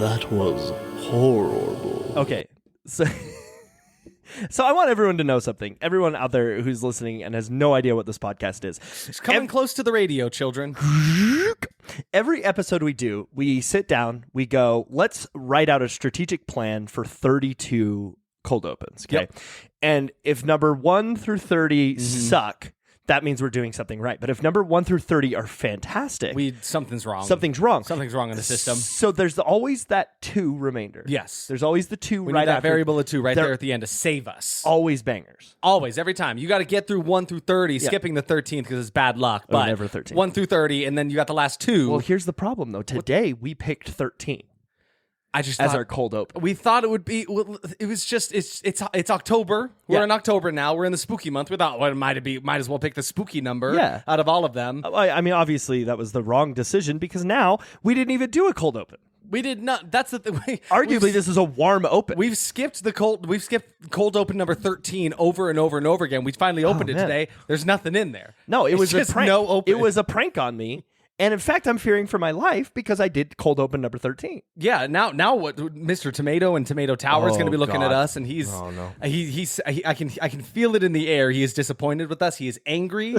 That was horrible. Okay, so I want everyone to know something. Everyone out there who's listening and has no idea what this podcast is. It's coming close to the radio, children. Every episode we do, we sit down, we go, let's write out a strategic plan for 32 cold opens. Okay. Yep. And if number 1 through 30 suck, that means we're doing something right. But if number 1 through 30 are fantastic, Something's wrong. Something's wrong. Something's wrong in the system. So there's always that 2 remainder. Yes. There's always the 2 We right need that after. variable of 2 right They're there at the end to save us. Always bangers. Always, every time. You got to get through 1 through 30, skipping the 13th because it's bad luck. But never 13. 1 through 30, and then you got the last 2. Well, here's the problem, though. Today, we picked 13 I just as thought, our cold open. we thought it would be. Well, it was just. It's October. We're in October now. We're in the spooky month. We thought, well, might as well pick the spooky number. Out of all of them, I mean, obviously, that was the wrong decision because now we didn't even do a cold open. we did not. That's the thing. Arguably, this is a warm open. We've skipped cold open number 13 over and over and over again. We finally opened it man. today. There's nothing in there. No, it was just a prank. no open. It was a prank on me. And in fact, I'm fearing for my life because I did cold open number 13. Yeah, now what? Mr. Tomato and Tomato Tower is going to be looking at us, and he's. Oh, no. I can feel it in the air. He is disappointed with us. He is angry,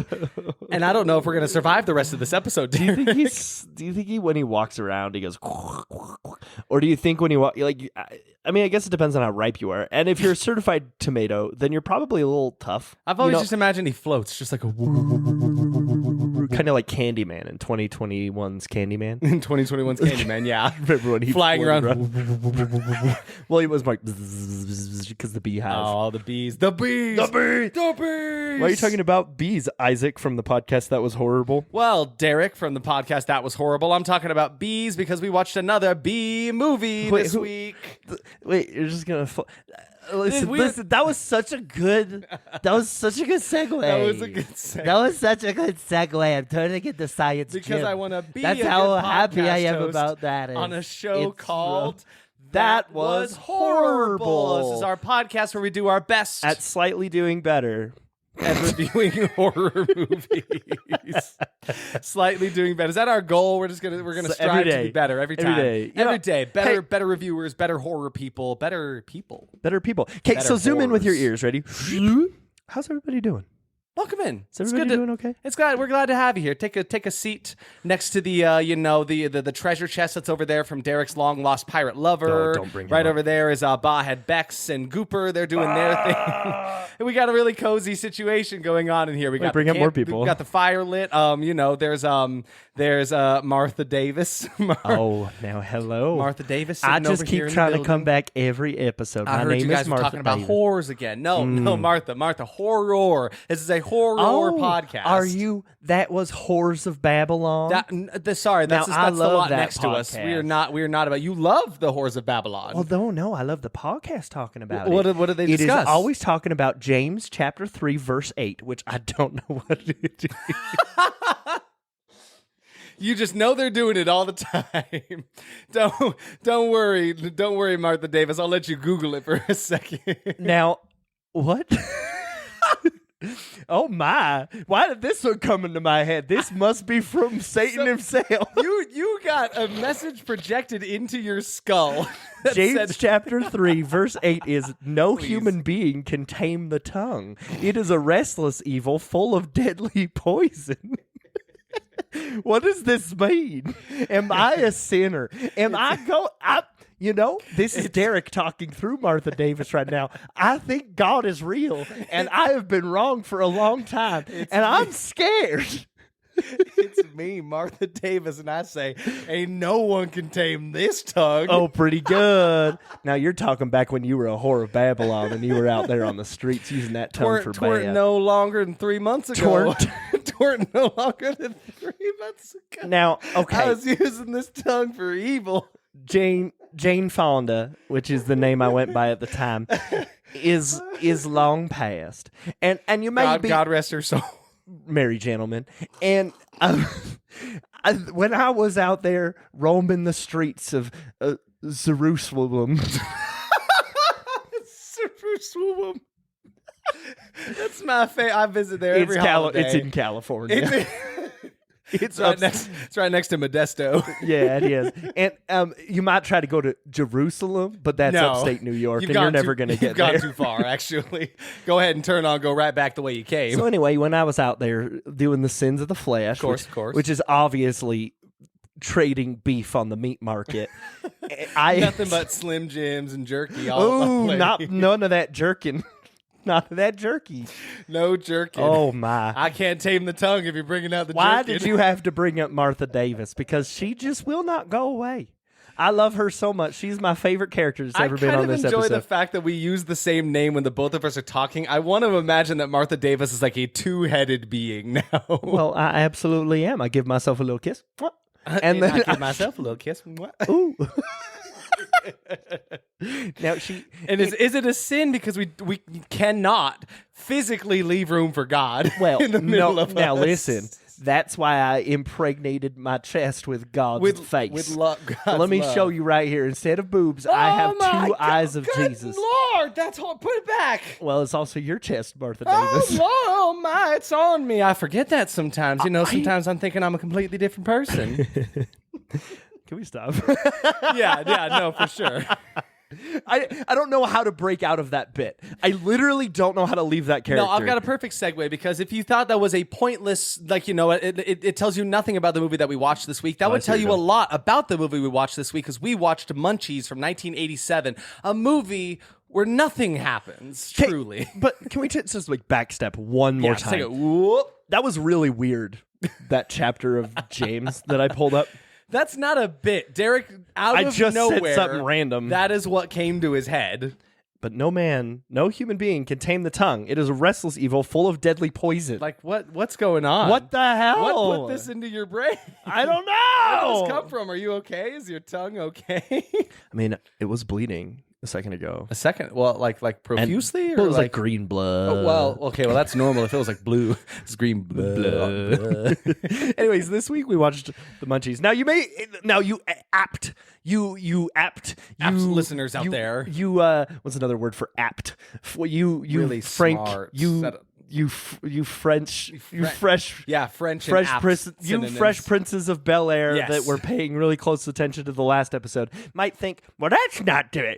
and I don't know if we're going to survive the rest of this episode. Do you think he when he walks around he goes, or do you think when he like? I mean, I guess it depends on how ripe you are. And if you're a certified tomato, then you're probably a little tough. I've always just imagined he floats, just like a kind of like Candyman in 2021's Candyman. in 2021's Candyman. Yeah, Remember when he flying around. Well, he was like because the beehive. Oh, the bees! The bees! The bees! The bees! Why are you talking about bees, Isaac, from the podcast That Was Horrible? Well, Derek from the podcast That Was Horrible. I'm talking about bees because we watched another bee movie this week. Wait, you're just gonna. Listen, that was such a good. That was such a good segue. That was a good segue. That was such a good segue. I'm trying to get the science Because gym. I want to be That's a how good happy I podcast am host about that. on a show It's called That Was Horrible. This is our podcast where we do our best At slightly doing better. at reviewing horror movies. Slightly doing better. Is that our goal? We're gonna strive to be better every time. Every day. Better reviewers, better horror people, better people. Better people. Okay, Better so zoom in with your horrors. ears. Ready? How's everybody doing? Welcome in. Is everybody doing okay? We're glad to have you here. Take a seat next to the the treasure chest that's over there from Derek's long lost pirate lover. Don't bring him right up. over there is Bawhead Bex and Gooper. They're doing their thing. And we got a really cozy situation going on in here. We got bring the up more people. We got the fire lit. There's Martha Davis. Oh, now hello. Martha Davis. I sitting just over here keep in trying the to come building. back every episode. I My heard name you guys is were Martha talking about Davis. horrors again. No, Martha, horror. This is a horror podcast. Are you? That was Whores of Babylon. That's Now, the I love lot that next to us. podcast. We are not about. You love the Whores of Babylon. Well, no, I love the podcast talking about What it. do they It discuss? is always talking about James chapter 3, verse 8, which I don't know what it is. You just know they're doing it all the time. Don't worry, Martha Davis. I'll let you Google it for a second. Now, what? Oh my! Why did this one come into my head? This must be from Satan himself. You got a message projected into your skull. that James said- chapter 3, verse 8 is, no human being can tame the tongue. It is a restless evil full of deadly poison. What does this mean? Am I a sinner? This is Derek talking through Martha Davis right now. I think God is real, and I have been wrong for a long time, and I'm scared. It's me, Martha Davis, and I say, ain't no one can tame this tongue. Oh, pretty good. Now, you're talking back when you were a whore of Babylon, and you were out there on the streets using that tongue for bad. no longer than 3 months ago. Twert no longer than 3 months ago. Now, I okay, was using this tongue for evil. Jane Fonda, which is the name I went by at the time, is long past, and you may be God rest her soul. merry gentlemen, and when I was out there roaming the streets of Jerusalem, Jerusalem. That's my favorite. I visit there every holiday. It's in California. It's right next to Modesto. Yeah, it is. And you might try to go to Jerusalem, but that's upstate New York, and you're never going to get there. You've gone too far, actually. Go ahead and go right back the way you came. So anyway, when I was out there doing the sins of the flesh, of course. which is obviously trading beef on the meat market, nothing but Slim Jims and jerky. None of that jerkin. Not that jerky. No jerky. Oh, my. I can't tame the tongue if you're bringing out the jerky. Why did you have to bring up Martha Davis? Because she just will not go away. I love her so much. She's my favorite character that's ever been on this episode. I kind of enjoy the fact that we use the same name when the both of us are talking. I want to imagine that Martha Davis is like a two-headed being now. Well, I absolutely am. I give myself a little kiss. And then I give myself a little kiss. Ooh. Now is it a sin because we cannot physically leave room for God? Well, in the middle of now us? Listen. That's why I impregnated my chest with God's face. With God's Let me love. show you right here. Instead of boobs, I have two eyes of Jesus. Lord, that's hard. Put it back. Well, it's also your chest, Martha Davis. Oh my, it's on me. I forget that sometimes. Sometimes I'm thinking I'm a completely different person. Can we stop? Yeah, no, for sure. I don't know how to break out of that bit. I literally don't know how to leave that character. No, I've got a perfect segue, because if you thought that was a pointless, it tells you nothing about the movie that we watched this week. That would tell you a lot about the movie we watched this week, because we watched Munchies from 1987, a movie where nothing happens, truly. But can we just backstep one more time? Take a whoop. That was really weird, that chapter of James that I pulled up. That's not a bit. Derek, I just said something random. That is what came to his head. But no man, no human being can tame the tongue. It is a restless evil full of deadly poison. Like, what's going on? What the hell? What put this into your brain? I don't know. Where did this come from? Are you okay? Is your tongue okay? I mean, it was bleeding a second ago. A second? Well, like profusely? Or it was like green blood. Oh, well, okay. Well, that's normal. If it was like blue, it's green blood. Anyways, this week we watched the Munchies. Now you apt listeners out there. You what's another word for apt? You really Frank. Smart. You French princes of Bel Air that were paying really close attention to the last episode might think, well, that's not the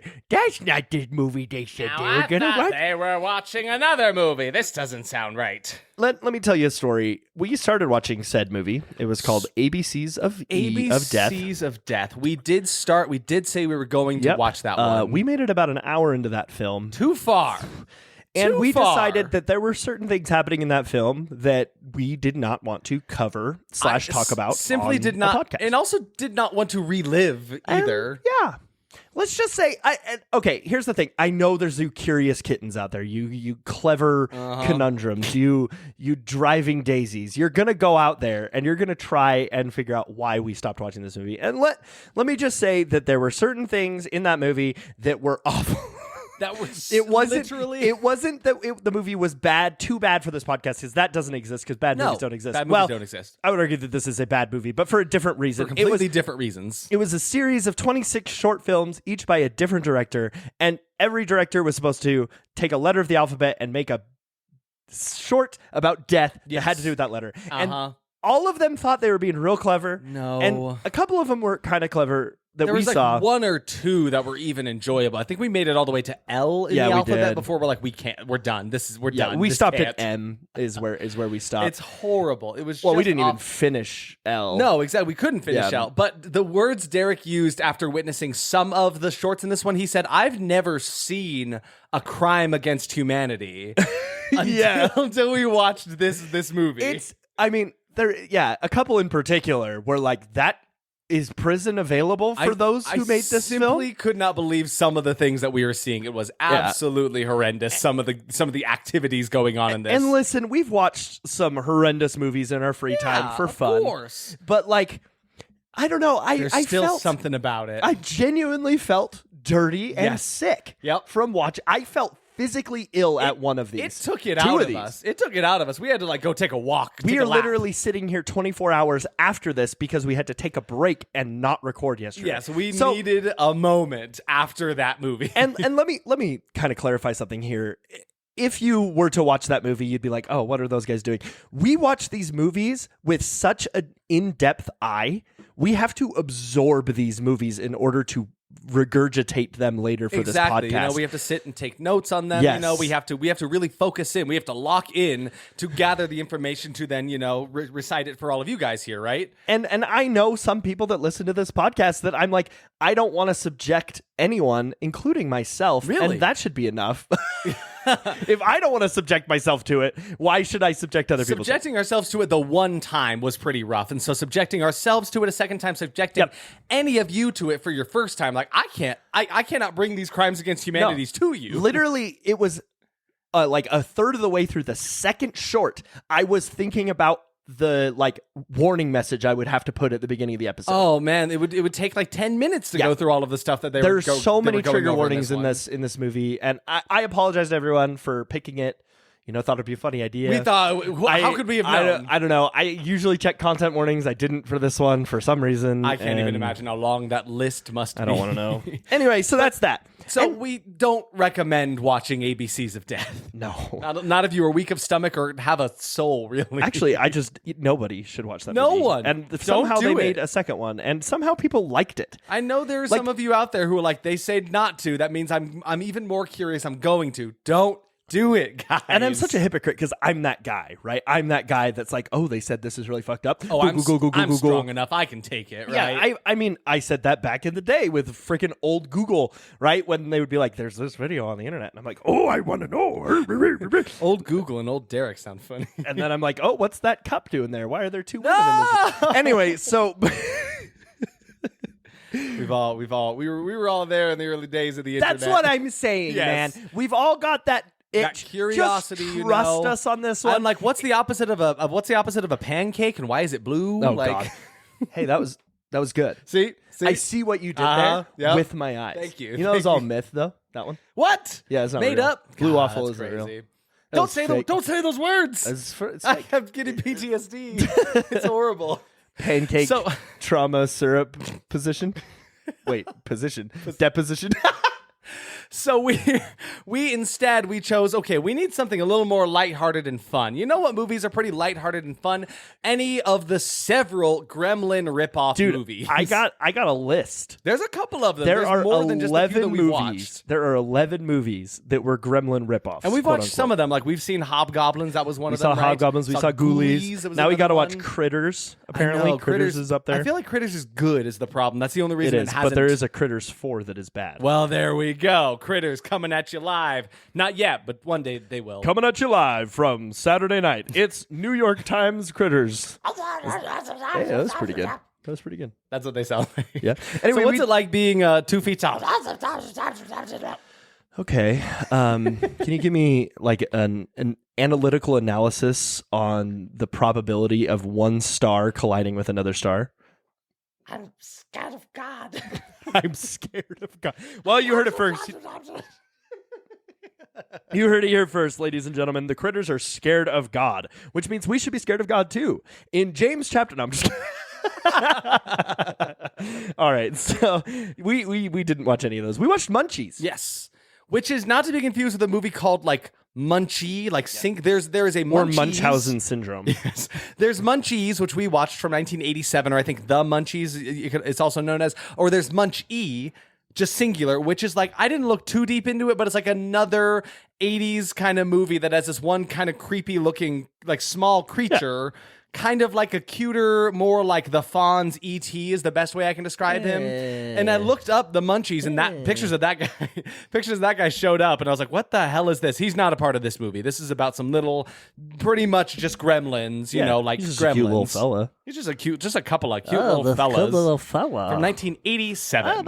movie they said they were gonna watch. They were watching another movie. This doesn't sound right. Let me tell you a story. We started watching said movie. It was called ABCs of Death. ABCs of Death. We did say we were going to watch that one. We made it about an hour into that film. Too far. And we decided that there were certain things happening in that film that we did not want to cover / talk about. Simply did not, podcast. and also did not want to relive either. Yeah. Let's just say, okay, here's the thing. I know there's you curious kittens out there, you clever conundrums, you driving daisies. You're going to go out there and you're going to try and figure out why we stopped watching this movie. And let me just say that there were certain things in that movie that were awful. That was it wasn't that the movie was too bad for this podcast, because that doesn't exist, because bad movies don't exist. Bad movies don't exist. I would argue that this is a bad movie, but for a different reason. For completely different reasons. It was a series of 26 short films, each by a different director, and every director was supposed to take a letter of the alphabet and make a short about death that had to do with that letter. And all of them thought they were being real clever. No. And a couple of them were kind of clever. There was like one or two that were even enjoyable. I think we made it all the way to L in the alphabet before we're like, we're done. We're done. We stopped at M is where we stopped. It's horrible. It was we didn't even finish L. No, exactly. We couldn't finish L. But the words Derek used after witnessing some of the shorts in this one, he said, I've never seen a crime against humanity until we watched this movie. A couple in particular were like, that is prison available for those who made this film? I simply could not believe some of the things that we were seeing. It was absolutely horrendous. Some of the activities going on in this. And listen, we've watched some horrendous movies in our free time for fun. Of course. But I don't know. There's still something about it. I genuinely felt dirty and sick from watching. I felt physically ill at one of these. It took it out of us. It took it out of us. We had to go take a walk. We are literally sitting here 24 hours after this because we had to take a break and not record yesterday. Yes, we needed a moment after that movie. and let me kind of clarify something here. if you were to watch that movie, you'd be like, oh, what are those guys doing? We watch these movies with such an in-depth eye. We have to absorb these movies in order to regurgitate them later for this podcast. We have to sit and take notes on them. Yes. We have to really focus in. We have to lock in to gather the information to then, recite it for all of you guys here, right? And I know some people that listen to this podcast that I'm like, I don't want to subject anyone, including myself. Really? And that should be enough. If I don't want to subject myself to it, why should I subject other people to it? Subjecting ourselves to it the one time was pretty rough. And so subjecting ourselves to it a second time, subjecting any of you to it for your first time, like I cannot bring these crimes against humanity to you. Literally, it was like a third of the way through the second short, I was thinking about the warning message I would have to put at the beginning of the episode. Oh man, it would take like 10 minutes to go through all of the stuff that There's so many trigger warnings in this movie, and I apologize to everyone for picking it. Thought it'd be a funny idea. We thought, how could we have known? I don't know. I usually check content warnings. I didn't for this one for some reason. I can't even imagine how long that list must be. I don't want to know. Anyway, so that's that. So we don't recommend watching ABCs of Death. No. Not if you are weak of stomach or have a soul, really. Actually, nobody should watch that no movie. one. And somehow they made a second one, and somehow people liked it. I know there are some of you out there who are like, they say not to. That means I'm even more curious. I'm going to. Don't do it, guys. And I'm such a hypocrite because I'm that guy, right? I'm that guy that's like, oh, they said this is really fucked up. Oh, I'm strong enough. I can take it, right? Yeah, I mean, I said that back in the day with freaking old Google, right? When they would be like, there's this video on the internet. And I'm like, oh, I want to know. Old Google and old Derek sound funny. And then I'm like, oh, what's that cup doing there? Why are there two women in this? Anyway, so... we were all there in the early days of the internet. That's what I'm saying, man. We've all got that itch. That curiosity. Just trust us on this one. I'm like, what's the opposite of a pancake, and why is it blue? Oh God. Hey, that was good. See, I see what you did there with my eyes. Thank you. You know, it was all myth though. That one. What? Yeah, it's not made real. up. Blue waffle that's isn't crazy. real. Don't say those words. It's I am getting PTSD. It's horrible. Pancake trauma syrup position. Wait, position. Deposition. So we instead chose, okay, we need something a little more lighthearted and fun. You know what movies are pretty lighthearted and fun? Any of the several Gremlin ripoff movies. I got a list. There's a couple of them. There are more than just 11 the few that we movies. watched. There are 11 movies that were Gremlin ripoffs. And we've watched some of them. Like we've seen Hobgoblins. That was one of them. We saw Hobgoblins. We saw Ghoulies. Now we got to watch Critters. Apparently, Critters is up there. I feel like Critters is good is the problem. That's the only reason it hasn't. But there is a Critters 4 that is bad. Well, there we go. Critters coming at you live. Not yet, but one day they will. Coming at you live from Saturday night. It's New York Times Critters. Hey, that was pretty good. That was pretty good. That's what they sound like. Yeah. Anyway, so what's it like being 2 feet tall? Okay. Can you give me like an analytical analysis on the probability of one star colliding with another star? I'm scared of God. I'm scared of God. Well, you heard it first. You heard it here first, ladies and gentlemen. The critters are scared of God, which means we should be scared of God too. In James chapter... No, I'm just kidding. All right, so we didn't watch any of those. We watched Munchies. Yes. Which is not to be confused with a movie called like Munchie, like Sync. There is a Munchies. Or Munchausen syndrome. Yes. There's Munchies, which we watched from 1987, or I think The Munchies, it's also known as. Or there's Munchie, just singular, which is like, I didn't look too deep into it, but it's like another 80s kind of movie that has this one kind of creepy looking, like small creature. Yeah. Kind of like a cuter, more like the Fonz E.T. is the best way I can describe him. And I looked up the Munchies, and pictures of that guy showed up, and I was like, "What the hell is this?" He's not a part of this movie. This is about some little, pretty much just gremlins, you know, like he's just gremlins. A cute little fella. He's just a couple of cute little fellas. Cute little fella From 1987.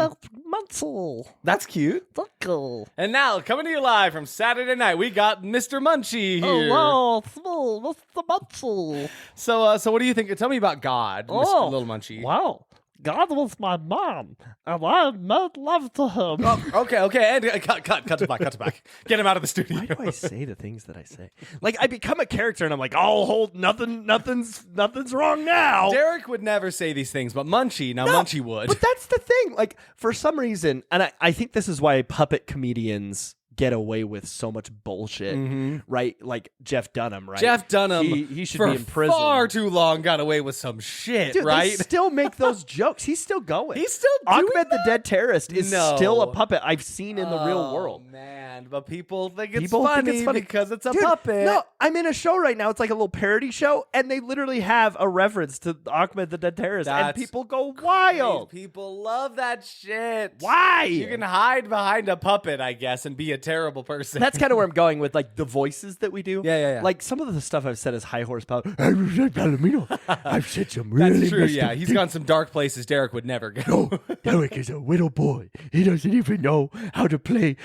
Munchel. That's cute. Cool. And now, coming to you live from Saturday night, we got Mr. Munchie here. Oh, wow, small Mr. Munchel. So what do you think? Tell me about God, Mr. Little Munchie. Wow. God was my mom, and I made love to him. Oh, okay. And cut to back. Get him out of the studio. Why do I say the things that I say? Like, I become a character, and I'm like, oh, hold, nothing's wrong now. Derek would never say these things, but Munchie Munchie would. But that's the thing. Like, for some reason, and I think this is why puppet comedians get away with so much bullshit, right? Like Jeff Dunham, right? Jeff Dunham, he should be in prison. Far too long got away with some shit, Dude, right? They still make those jokes. He's still going. He's still doing Ahmed the Dead Terrorist is still a No. puppet I've seen in the real world. Man, but people think it's People think funny it's funny. because it's a Dude, puppet. No, I'm in a show right now. It's like a little parody show, and they literally have a reference to Ahmed the Dead Terrorist, and That's people go wild. People love that shit. Why? You can hide behind a puppet, I guess, and be a terrible person. That's kind of where I'm going with like the voices that we do. Yeah. Like some of the stuff I've said is high horsepower. I've said some really That's true, messed yeah. up He's things. gone some dark places Derek would never go. No, Derek is a little boy. He doesn't even know how to play.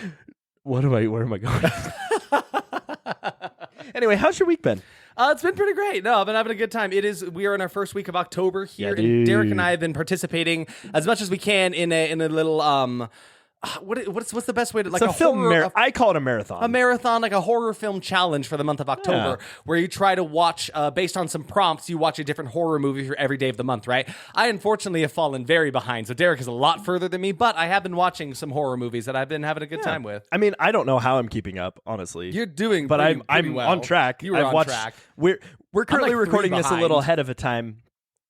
Where am I going? Anyway, how's your week been? It's been pretty great. No, I've been having a good time. We are in our first week of October here, Yeah, and Derek dude. and I have been participating as much as we can in a little what's the best way to like It's a film horror, I call it a marathon. a marathon, like a horror film challenge for the month of October, where you try to watch, based on some prompts, you watch a different horror movie for every day of the month, right? I unfortunately have fallen very behind, so Derek is a lot further than me, but I have been watching some horror movies that I've been having a good time with. I mean, I don't know how I'm keeping up, honestly. You're doing but pretty I'm well. on track. You were I've on watched, track. We're currently like 3 recording this a little behind. ahead of a time.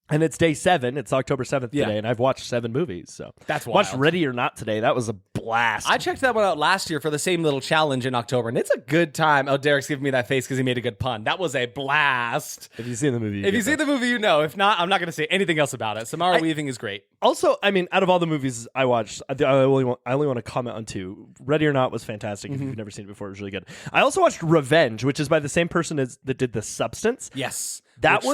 And it's day 7. It's October 7th Yeah. today, and I've watched 7 movies. So That's watched wild. Ready or Not today. That was a blast. I checked that one out last year for the same little challenge in October, and it's a good time. Oh, Derek's giving me that face because he made a good pun. That was a blast. If you've seen the movie, If you see the movie, you know. If not, I'm not going to say anything else about it. Samara Weaving is great. Also, I mean, out of all the movies I watched, I only want to comment on 2. Ready or Not was fantastic. If you've never seen it before, it was really good. I also watched Revenge, which is by the same person that did The Substance. Yes.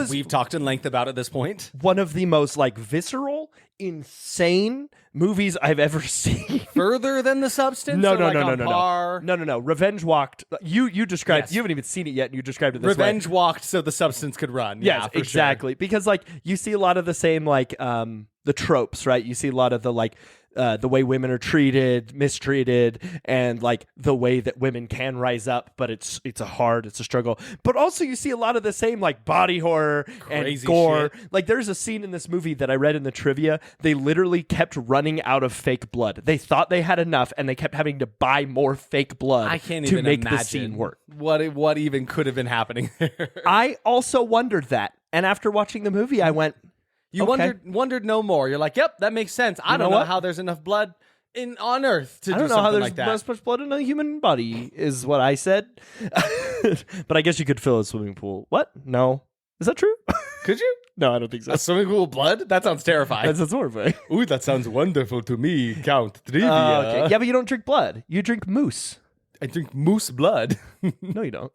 We've talked in length about at this point. One of the most like visceral, insane movies I've ever seen. Further than The Substance? No. Revenge walked. You described. Yes. You haven't even seen it yet, and you described it this way. Revenge walked so The Substance could run. Yes, Yeah, for exactly. Sure. Because like you see a lot of the same like the tropes, right? You see a lot of the like the way women are treated, mistreated, and like the way that women can rise up, but it's a struggle. But also you see a lot of the same like body horror Crazy and gore. shit. Like there's a scene in this movie that I read in the trivia. They literally kept running out of fake blood. They thought they had enough, and they kept having to buy more fake blood I can't to even make imagine the scene work. What even could have been happening there. I also wondered that, and after watching the movie, I went. You Okay. wondered no more. You're like, yep, that makes sense. I don't know know what? how there's enough blood on Earth to I do don't know something how there's like that. this much blood in a human body, is what I said. But I guess you could fill a swimming pool. What? No. Is that true? Could you? No, I don't think so. A swimming pool of blood? That sounds terrifying. That's horrifying. Ooh, that sounds wonderful to me. Count trivia. Okay. Yeah, but you don't drink blood. You drink moose. I drink moose blood. No, you don't.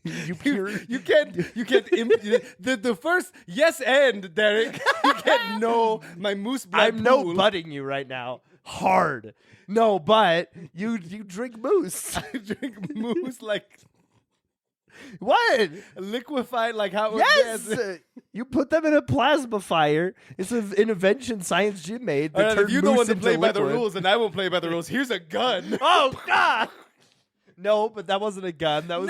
You can't the first yes and Derek. You can't know my moose blood. I'm pool. no butting you right now. Hard. No, but you drink moose. I drink moose like What? liquefied, like how it Yes. You put them in a plasma fire. It's an invention Science Gym made. That If you don't want to into play by the liquid. rules, and I won't play by the rules. Here's a gun. Oh God! No, but that wasn't a gun. That was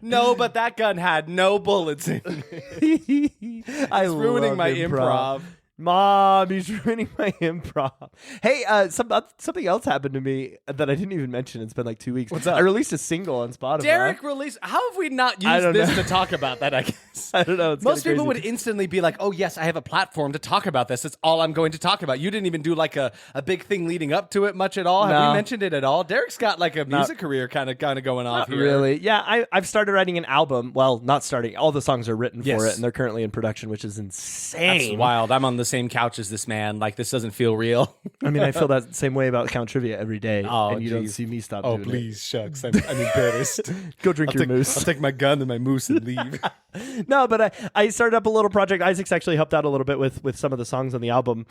No, but that gun had no bullets in it. I Ruining love my improv. Mom, he's ruining my improv. Hey, something else happened to me that I didn't even mention. It's been like 2 weeks. What's up? I released a single on Spotify. Derek released. How have we not I used don't this know. to talk about that? I guess I don't know. It's most kinda people crazy. would instantly be like, "Oh yes, I have a platform to talk about this. That's all I'm going to talk about." You didn't even do like a big thing leading up to it much at all. Have No. we mentioned it at all? Derek's got like a music career kind of going off Not here. really. Yeah, I've started writing an album. Well, not starting. All the songs are written Yes. for it, and they're currently in production, which is insane. That's wild. I'm on the same couch as this man. Like this doesn't feel real. I mean, I feel that same way about Count Trivia every day, Oh, and you don't geez. see me stop Oh doing please, shucks. I'm embarrassed. it. Go drink your moose. I'll take my gun and my moose and leave. No, but I started up a little project. Isaac's actually helped out a little bit with some of the songs on the album.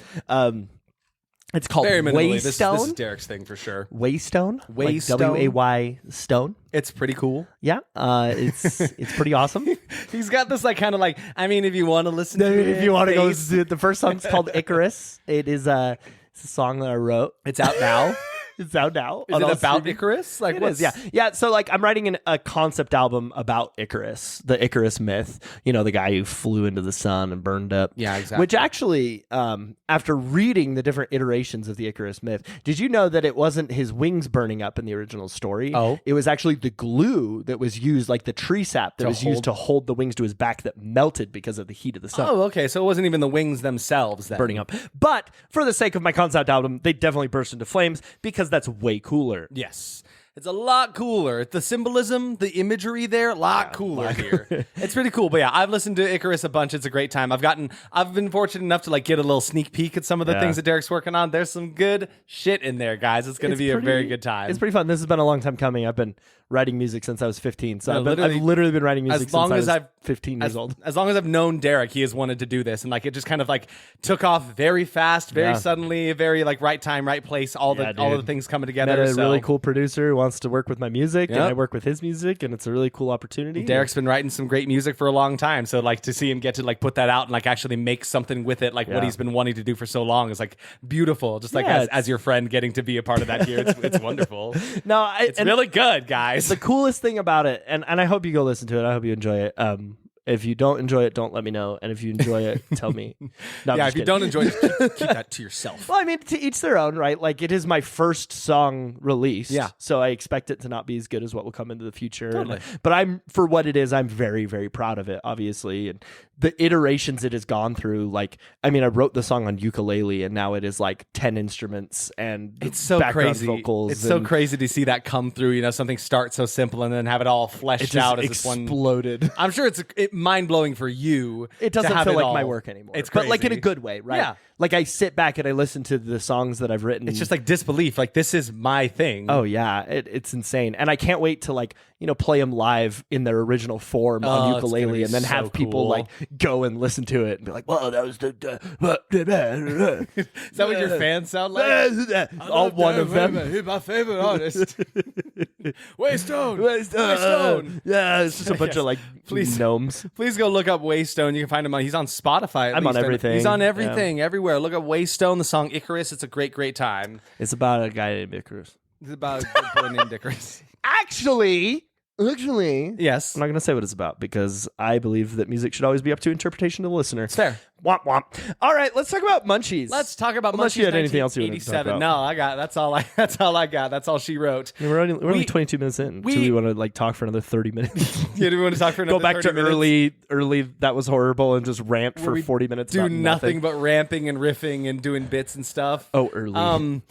It's called Very minimally. This is Waystone. Derek's thing for sure. Waystone. Waystone. Like W-A-Y Stone. It's pretty cool. Yeah, it's pretty awesome. He's got this like kind of like. I mean, if you want to listen to it, If you want to go, face. the first song's called Icarus. It's a song that I wrote. It's out now. So now, Is it about Icarus? Like, it is, yeah. So like, I'm writing a concept album about Icarus, the Icarus myth. You know, the guy who flew into the sun and burned up. Yeah, exactly. Which actually, after reading the different iterations of the Icarus myth, did you know that it wasn't his wings burning up in the original story? Oh, it was actually the glue that was used, like the tree sap that was used to hold the wings to his back, that melted because of the heat of the sun. Oh, okay. So it wasn't even the wings themselves then. Burning up. But for the sake of my concept album, they definitely burst into flames because that's way cooler. Yes. It's a lot cooler. The symbolism, the imagery there, a lot cooler here. It's pretty cool. But yeah, I've listened to Icarus a bunch. It's a great time. I've been fortunate enough to like get a little sneak peek at some of the things that Derek's working on. There's some good shit in there, guys. It's going to be a very good time. It's pretty fun. This has been a long time coming. I've been writing music since I was 15. So I've literally been writing music since I was 15 years old. As long as I've known Derek, he has wanted to do this. And like, it just kind of like took off very fast, very suddenly, very like right time, right place, all of the things coming together. Met a really cool producer who wants to work with my music, and I work with his music, and it's a really cool opportunity. Derek's been writing some great music for a long time. So like to see him get to like put that out and like actually make something with it, like what he's been wanting to do for so long is like beautiful. Just like as your friend getting to be a part of that here. It's wonderful. No, it's really good, guys. The coolest thing about it, and I hope you go listen to it. I hope you enjoy it. If you don't enjoy it, don't let me know. And if you enjoy it, tell me. No, if you don't enjoy it, keep that to yourself. Well, I mean, to each their own, right? Like, it is my first song released. Yeah. So I expect it to not be as good as what will come into the future. Totally. But for what it is, I'm very, very proud of it, obviously. And the iterations it has gone through, like, I mean, I wrote the song on ukulele, and now it is like 10 instruments and it's so background crazy. vocals. It's so crazy to see that come through. You know, something starts so simple and then have it all fleshed out as exploded. This one. I'm sure it's mind blowing for you. It doesn't feel like my work anymore. It's crazy. But like in a good way, right? Yeah. Like I sit back and I listen to the songs that I've written. It's just like disbelief. Like, this is my thing. Oh yeah, it's insane, and I can't wait to like play them live in their original form on ukulele, and then have people like go and listen to it and be like, "Whoa, that was the." Is that what your fans sound like? All one of them. He's my favorite artist. Waystone. Yeah, it's just a bunch of like gnomes. Please go look up Waystone. You can find him he's on Spotify. I'm on everything. He's on everything, everywhere. Look up Waystone, the song Icarus. It's a great, great time. It's about a guy named Icarus. It's about a boy named Icarus. Actually, yes. I'm not going to say what it's about because I believe that music should always be up to interpretation of the listener. It's fair. Womp womp. All right, let's talk about Munchies. Let's talk about Unless Munchies. You had anything else you wanted to talk about. No, I got. That's all I got. That's all she wrote. We're only 22 minutes in. Do we want to like talk for another 30 minutes? Yeah, do we want to talk for another? Go back to early. That was horrible, and just rant for 40 minutes. Do about nothing but ramping and riffing and doing bits and stuff. Oh, early.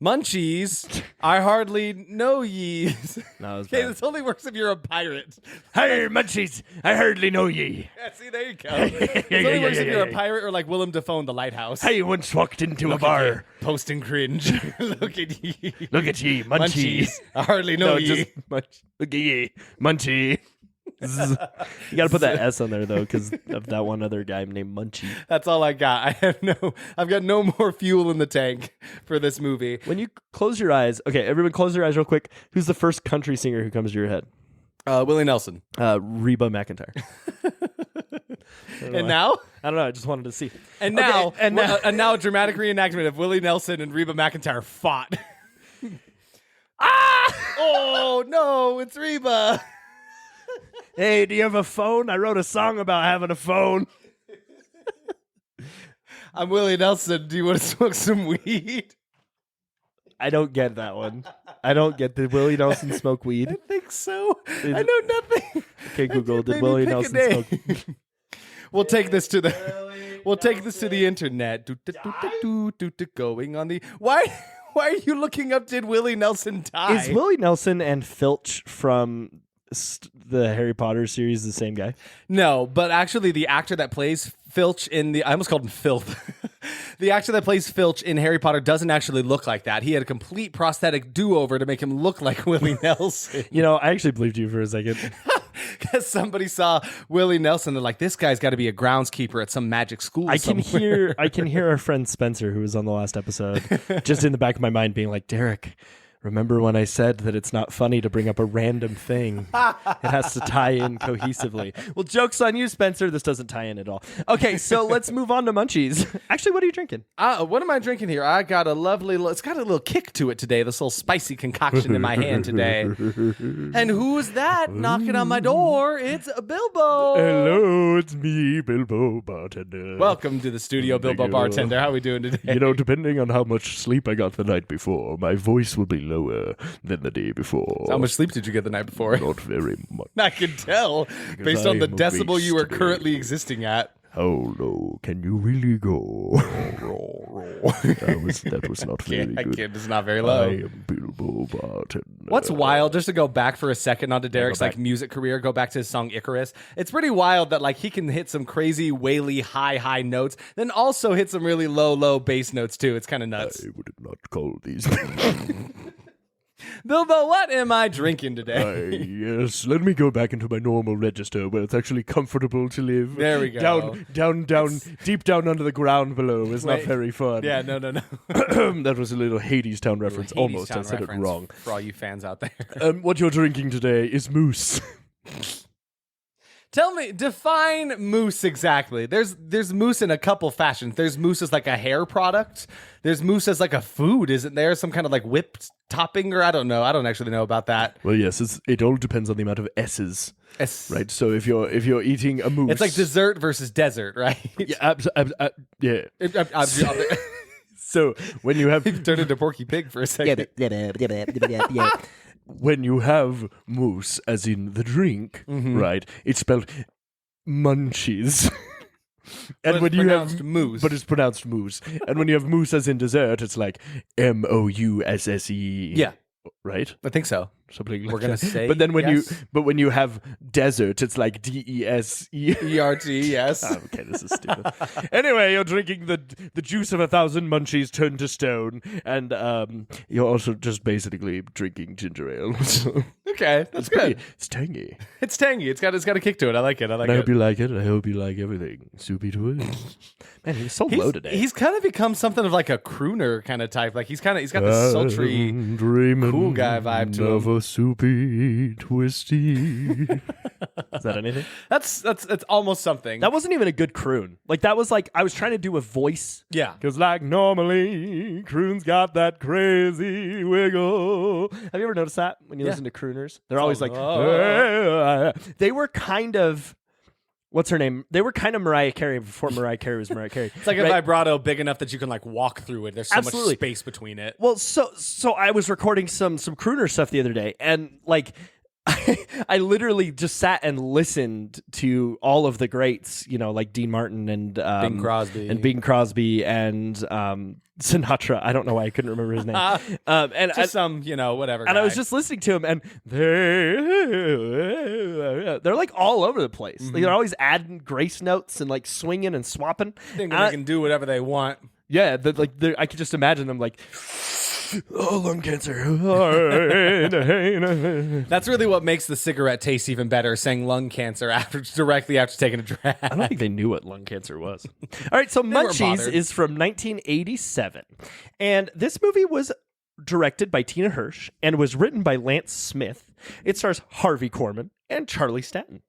Munchies, I hardly know ye. No, okay, this only works if you're a pirate. Hey, Munchies, I hardly know ye. Yeah, see, there you go. It only works if you're a pirate or like Willem Dafoe in The Lighthouse. I once walked into a bar. Post and cringe. Look at ye. Look at ye, Munchies. I hardly know ye. Look at ye, Munchie. You got to put that S on there though, because of that one other guy named Munchie. That's all I got. I've got no more fuel in the tank for this movie. When you close your eyes, okay, everyone, close your eyes real quick. Who's the first country singer who comes to your head? Willie Nelson. Reba McEntire. And now? I don't know. I just wanted to see. And now, now a dramatic reenactment of Willie Nelson and Reba McEntire fought. Oh no, it's Reba. Hey, do you have a phone? I wrote a song about having a phone. I'm Willie Nelson. Do you want to smoke some weed? I don't get that one. I don't get the Willie Nelson smoke weed. I think so. I know nothing. Okay, Google. Did Willie Nelson smoke? We'll take this to the internet. Going on the why are you looking up? Did Willie Nelson die? Is Willie Nelson and Filch from the Harry Potter series the same guy? No, but actually the actor that plays Filch I almost called him Filth. The actor that plays Filch in Harry Potter doesn't actually look like that. He had a complete prosthetic do-over to make him look like Willie Nelson. I actually believed you for a second. Because somebody saw Willie Nelson, they're like, this guy's got to be a groundskeeper at some magic school I can hear our friend Spencer, who was on the last episode, just in the back of my mind being like, Derek, Remember when I said that it's not funny to bring up a random thing? It has to tie in cohesively. Well, joke's on you, Spencer. This doesn't tie in at all. Okay, so let's move on to Munchies. Actually, what are you drinking? What am I drinking here? I got a lovely, it's got a little kick to it today, this little spicy concoction in my hand today. And who's that knocking on my door? It's Bilbo. Hello, it's me, Bilbo Bartender. Welcome to the studio, Bilbo Bartender. How are we doing today? You know, depending on how much sleep I got the night before, my voice will be lower than the day before. How much sleep did you get the night before? Not very much. I can tell, based on the decibel you are currently existing at. How low can you really go? That was not very good. It's not very low. I am Bilbo Bartender. What's wild, just to go back for a second onto Derek's like music career, go back to his song Icarus. It's pretty wild that like he can hit some crazy waily high notes, then also hit some really low bass notes too. It's kind of nuts. I would not call these. Bilbo, what am I drinking today? Yes, let me go back into my normal register where it's actually comfortable to live. There we go. Down, deep down under the ground below is not very fun. Yeah, no. That was a little Hades Town reference. Almost, I said it wrong. For all you fans out there. What you're drinking today is moose. Tell me, define mousse exactly. There's mousse in a couple fashions. There's mousse as like a hair product. There's mousse as like a food. Isn't there some kind of like whipped topping, or I don't know. I don't actually know about that. Well, yes, it all depends on the amount of S's. Right. So if you're eating a mousse, it's like dessert versus desert, right? Yeah. Yeah. So when you have turned into Porky Pig for a second. When you have mousse, as in the drink, right? It's spelled Munchies. And but when you have mousse, but it's pronounced mousse. And when you have mousse as in dessert, it's like MOUSSE. Yeah, right. I think so. Something like we're gonna say. But then when you have desert, it's like DESERT. Yes. Oh, okay, this is stupid. Anyway, you're drinking the juice of 1,000 munchies turned to stone, and you're also just basically drinking ginger ale. Okay, that's good. It's tangy. It's tangy. It's got a kick to it. I like it. I hope you like it. I hope you like everything. Soupy to it. Man, he's so low today. He's kind of become something of like a crooner kind of type. Like he's got this sultry, cool guy vibe to him. Soupy, twisty. Is that anything? That's almost something. That wasn't even a good croon. Like that was like I was trying to do a voice. Yeah. Because like normally croons got that crazy wiggle. Have you ever noticed that when you listen to crooners? They're always like they were kind of what's her name? They were kind of Mariah Carey before Mariah Carey was Mariah Carey. It's like a vibrato big enough that you can like walk through it. There's so much space between it. Well, so I was recording some crooner stuff the other day, and like I literally just sat and listened to all of the greats, you know, like Dean Martin and Bing Crosby and Sinatra. I don't know why I couldn't remember his name. And just some, whatever. And guy. I was just listening to him, and they're like all over the place. Like, they're always adding grace notes and like swinging and swapping. They can do whatever they want. Yeah, I could just imagine them like. Oh, lung cancer. That's really what makes the cigarette taste even better, saying lung cancer directly after taking a drag. I don't think they knew what lung cancer was. All right, so Munchies is from 1987. And this movie was directed by Tina Hirsch and was written by Lance Smith. It stars Harvey Korman and Charlie Stanton.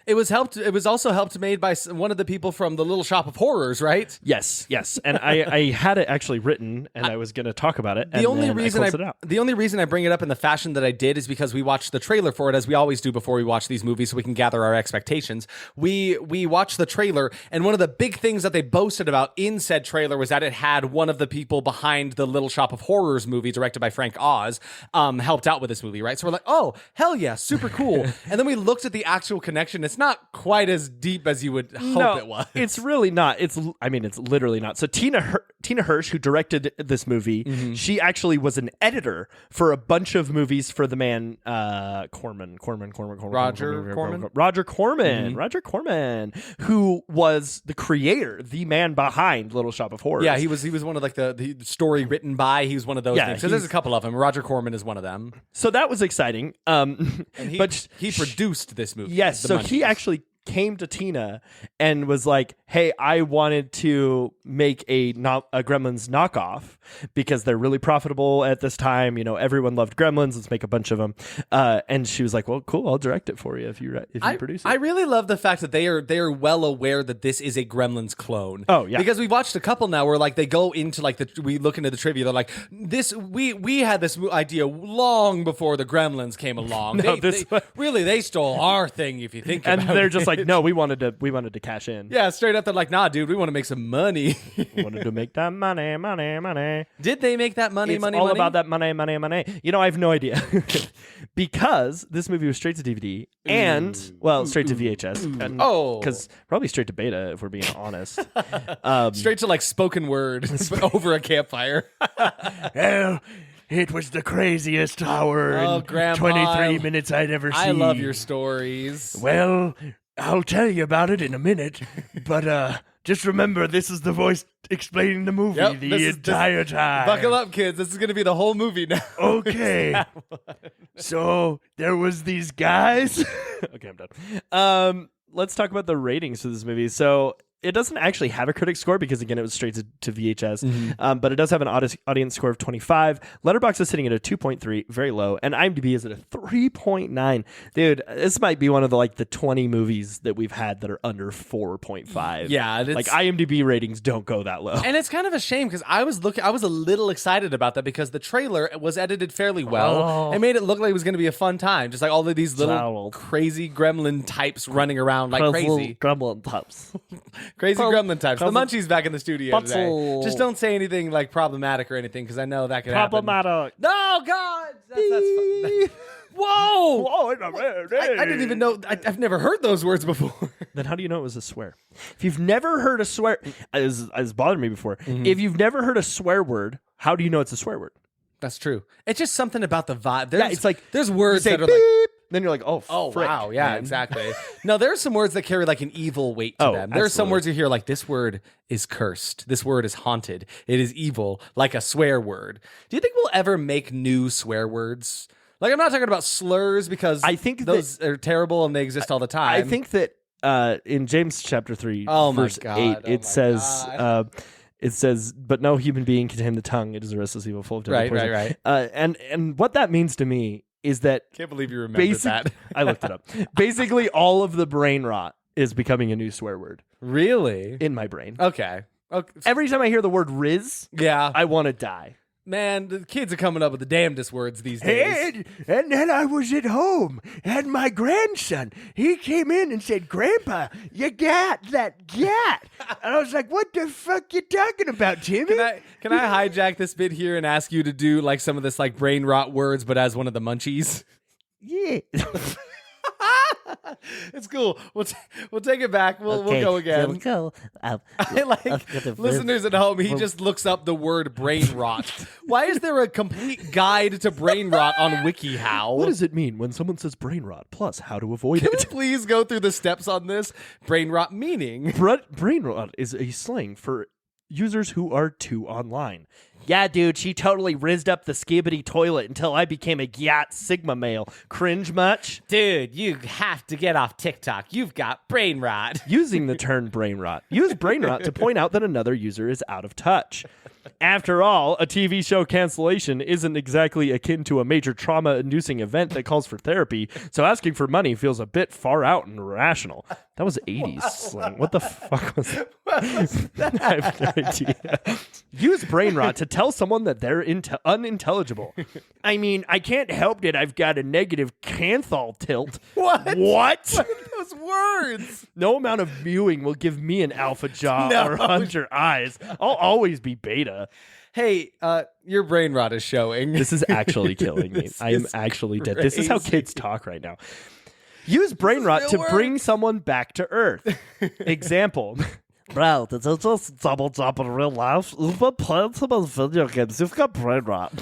It was also helped made by one of the people from the Little Shop of Horrors, right? Yes. And I had it actually written, and I was going to talk about it. The only reason I bring it up in the fashion that I did is because we watched the trailer for it, as we always do before we watch these movies, so we can gather our expectations. We watched the trailer, and one of the big things that they boasted about in said trailer was that it had one of the people behind the Little Shop of Horrors movie, directed by Frank Oz, helped out with this movie, right? So we're like, oh, hell yeah, super cool. And then we looked at the actual connection. It's not quite as deep as you would hope it was. It's really not. It's literally not. So Tina Hirsch, who directed this movie, she actually was an editor for a bunch of movies for the man Roger Corman, who was the creator, the man behind Little Shop of Horrors. Yeah, he was one of like the story written by. He was one of those names. So there's a couple of them. Roger Corman is one of them. So that was exciting. But he produced this movie. Yes, so he actually came to Tina and was like, hey, I wanted to make a Gremlins knockoff. because they're really profitable at this time. You know, everyone loved Gremlins. Let's make a bunch of them. And she was like, well, cool. I'll direct it for you if you produce it. I really love the fact that they are well aware that this is a Gremlins clone. Oh, yeah. Because we've watched a couple now where like they go into like we look into the trivia. They're like, we had this idea long before the Gremlins came along. They stole our thing if you think about it. And they're just like, no, we wanted to cash in. Yeah, straight up. They're like, nah, dude, we want to make some money. We wanted to make that money. Did they make that money? It's all about that money. You know, I have no idea. Because this movie was straight to DVD and, straight to VHS. Because probably straight to beta, if we're being honest. Straight to like spoken word over a campfire. Hell, it was the craziest hour in Grandpa, 23 minutes I'd ever seen. I love your stories. Well, I'll tell you about it in a minute, but just remember, this is the voice explaining the movie the entire time. Buckle up, kids. This is going to be the whole movie now. Okay. So there was these guys. Okay, I'm done. Let's talk about the ratings for this movie. So it doesn't actually have a critic score because, again, it was straight to VHS. But it does have an audience score of 25. Letterboxd is sitting at a 2.3, very low. And IMDb is at a 3.9. Dude, this might be one of the 20 movies that we've had that are under 4.5. Yeah. Like, IMDb ratings don't go that low. And it's kind of a shame because I was a little excited about that because the trailer was edited fairly well. It made it look like it was going to be a fun time. Just like all of these little crazy gremlin types running around like crazy. Gremlin types. Crazy gremlin types. The Munchies back in the studio today. Just don't say anything like problematic or anything because I know that could happen. Problematic. No, God! That's fun. Whoa! I didn't even know. I've never heard those words before. Then how do you know it was a swear? If you've never heard a swear, it's bothered me before. If you've never heard a swear word, how do you know it's a swear word? That's true. It's just something about the vibe. It's like there's words that are beep, like. Then you're like, oh, frick, wow, yeah, man. exactly. No, there are some words that carry like an evil weight to them. There are some words you hear like, this word is cursed. This word is haunted. It is evil, like a swear word. Do you think we'll ever make new swear words? Like, I'm not talking about slurs because I think those are terrible and they exist all the time. I think that in James chapter 3, verse 8, it says, but no human being can tame the tongue. It is a restless evil full of deadly poison. Right. And what that means to me is that can't believe you remembered that. I looked it up. Basically, all of the brain rot is becoming a new swear word. Really? In my brain. Okay. Every time I hear the word Riz, I want to die. Man, the kids are coming up with the damnedest words these days. And then I was at home, and my grandson, he came in and said, "Grandpa, you got that gat." And I was like, "What the fuck you talking about, Jimmy?" Can I hijack this bit here and ask you to do like some of this like brain rot words, but as one of the Munchies? Yeah. It's cool. We'll take it back. We'll go again. We'll go. I like listeners at home. He just looks up the word brain rot. Why is there a complete guide to brain rot on WikiHow? What does it mean when someone says brain rot? Plus, how to avoid Can it? you please go through the steps on this? Brain rot meaning. Brain rot is a slang for users who are too online. Yeah, dude, she totally rizzed up the skibbity toilet until I became a Gyat Sigma male. Cringe much? Dude, you have to get off TikTok. You've got brain rot. Using the term brain rot. Use brain rot to point out that another user is out of touch. After all, a TV show cancellation isn't exactly akin to a major trauma-inducing event that calls for therapy, so asking for money feels a bit far out and irrational. That was 80s slang. What the fuck was that? I have no idea. Use brain rot to tell someone that they're unintelligible. I mean, I can't help it. I've got a negative canthal tilt. What? What are those words? No amount of viewing will give me an alpha jaw or hunter eyes. I'll always be beta. Hey, your brain rot is showing. This is actually killing me. I am actually dead. This is how kids talk right now. Use brain rot to bring someone back to Earth. Example. Bro, did you just double jump in real life? You've been playing too much video games. You've got brain rot.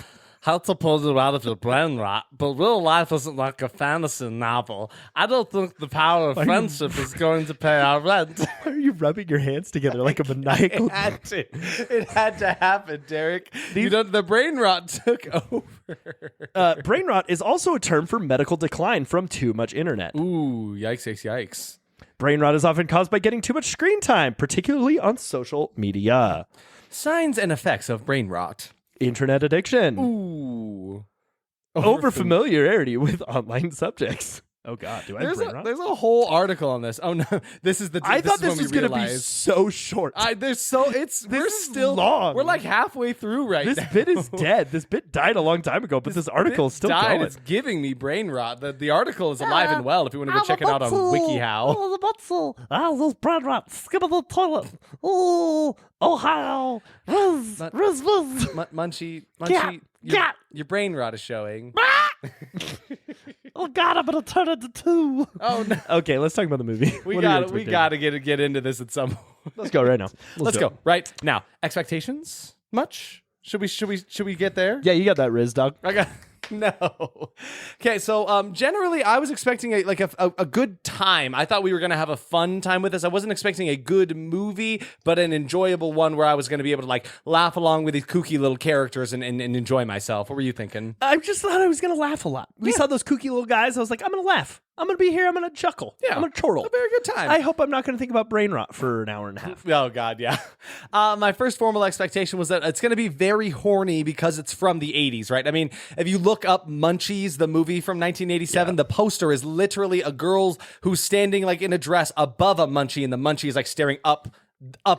How to pull you out of your brain rot, but real life isn't like a fantasy novel. I don't think the power of friendship is going to pay our rent. Why are you rubbing your hands together like a maniacal? It had to happen, Derek. The brain rot took over. Brain rot is also a term for medical decline from too much internet. Ooh, yikes. Brain rot is often caused by getting too much screen time, particularly on social media. Signs and effects of brain rot. internet addiction. Ooh. Over familiarity with online subjects. Oh God, do I have brain rot? There's a whole article on this. Oh no, this is the. I thought this was going to be so short. We're still long. We're like halfway through right now. This bit is dead. This bit died a long time ago, but this article is still going. It's giving me brain rot. The article is alive and well. If you want to go check it out on WikiHow. Oh, the butzel. Ah, those brain rats. Skip of the toilet. Oh, Ohio. Riz. Munchie, Cat. your brain rot is showing. Oh God, I'm gonna turn into 2. Oh no. Okay, let's talk about the movie. We got to get into this at some point. Let's go right now. Let's go right now. Expectations? Much? Should we get there? Yeah, you got that, Riz dog. I got no. Okay, so generally, I was expecting a good time. I thought we were going to have a fun time with this. I wasn't expecting a good movie, but an enjoyable one where I was going to be able to like laugh along with these kooky little characters and enjoy myself. What were you thinking? I just thought I was going to laugh a lot. We saw those kooky little guys. I was like, I'm going to laugh. I'm going to be here. I'm going to chuckle. Yeah, I'm going to chortle. A very good time. I hope I'm not going to think about brain rot for an hour and a half. Oh, God, yeah. My first formal expectation was that it's going to be very horny because it's from the 80s, right? I mean, if you look up Munchies, the movie from 1987, the poster is literally a girl who's standing like in a dress above a Munchie, and the Munchie is like staring up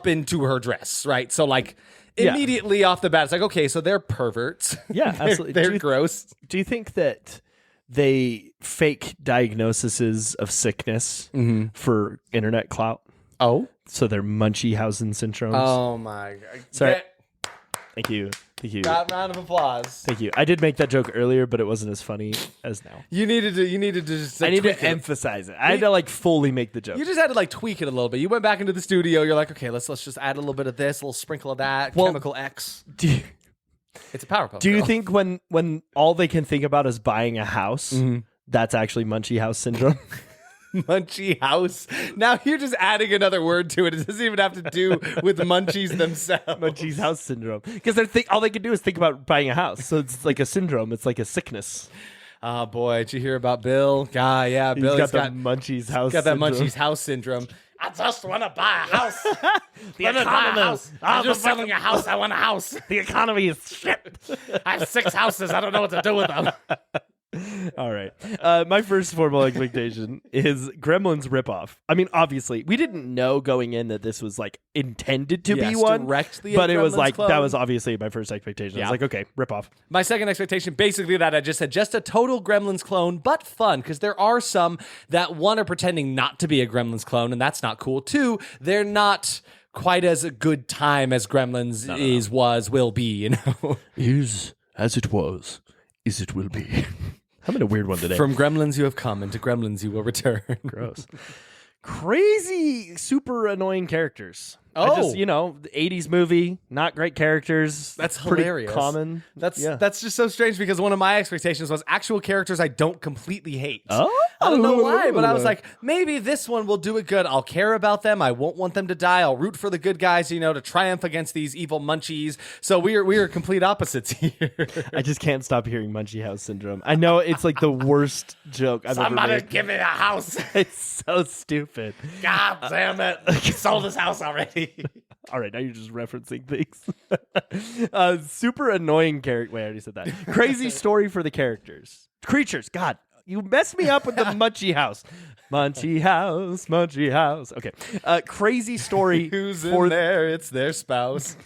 into her dress, right? So like immediately off the bat, it's like, okay, so they're perverts. Yeah, absolutely. They're gross. Do you think that they fake diagnoses of sickness for internet clout? Oh? So they're Munchausen syndromes? Oh, my God. Sorry. Thank you. Round of applause. Thank you. I did make that joke earlier, but it wasn't as funny as now. You needed to just I need tweak to it. emphasize it. I had to like fully make the joke. You just had to like tweak it a little bit. You went back into the studio. You're like, okay, let's just add a little bit of this, a little sprinkle of that, chemical X. It's a Powerpuff Do you Girl. think when all they can think about is buying a house, that's actually Munchie House syndrome? Munchie House. Now you're just adding another word to it. It doesn't even have to do with munchies themselves. Munchie's house syndrome. Because all they can do is think about buying a house. So it's like a syndrome. It's like a sickness. Oh boy, did you hear about Bill? Guy, yeah, Bill. He's got Munchie's house got that syndrome. Munchie's house syndrome. I just want to buy a house. The economy. I'm just selling a house. I want a house. The economy is shit. I have 6 houses. I don't know what to do with them. All right. My first formal expectation is Gremlins ripoff. I mean, obviously, we didn't know going in that this was like intended to be one, directly a but it was Gremlins like clone. that was obviously my first expectation. I Yeah. was like, okay, ripoff. My second expectation, basically that I just said, just a total Gremlins clone, but fun, because there are some that, one, are pretending not to be a Gremlins clone, and that's not cool. 2, they're not quite as a good time as Gremlins will be, you know? Is as it was, is it will be. I'm in a weird one today. From Gremlins you have come, and to Gremlins you will return. Gross. Crazy, super annoying characters. Oh. I just, the 80s movie, not great characters. That's pretty hilarious. common. That's just so strange because one of my expectations was actual characters I don't completely hate. Oh. I don't know why, but I was like, maybe this one will do it good. I'll care about them. I won't want them to die. I'll root for the good guys, to triumph against these evil munchies. So we are complete opposites here. I just can't stop hearing Munchie House syndrome. I know it's like the worst joke I've ever Somebody made. give me a house. It's so stupid. God damn it. Sold his house already. All right, now you're just referencing things. Super annoying character. Wait, I already said that. Crazy story for the characters. Creatures. God, you messed me up with the Munchie House. Munchie House, Munchie House. Okay. Crazy story. Who's for in there? It's their spouse.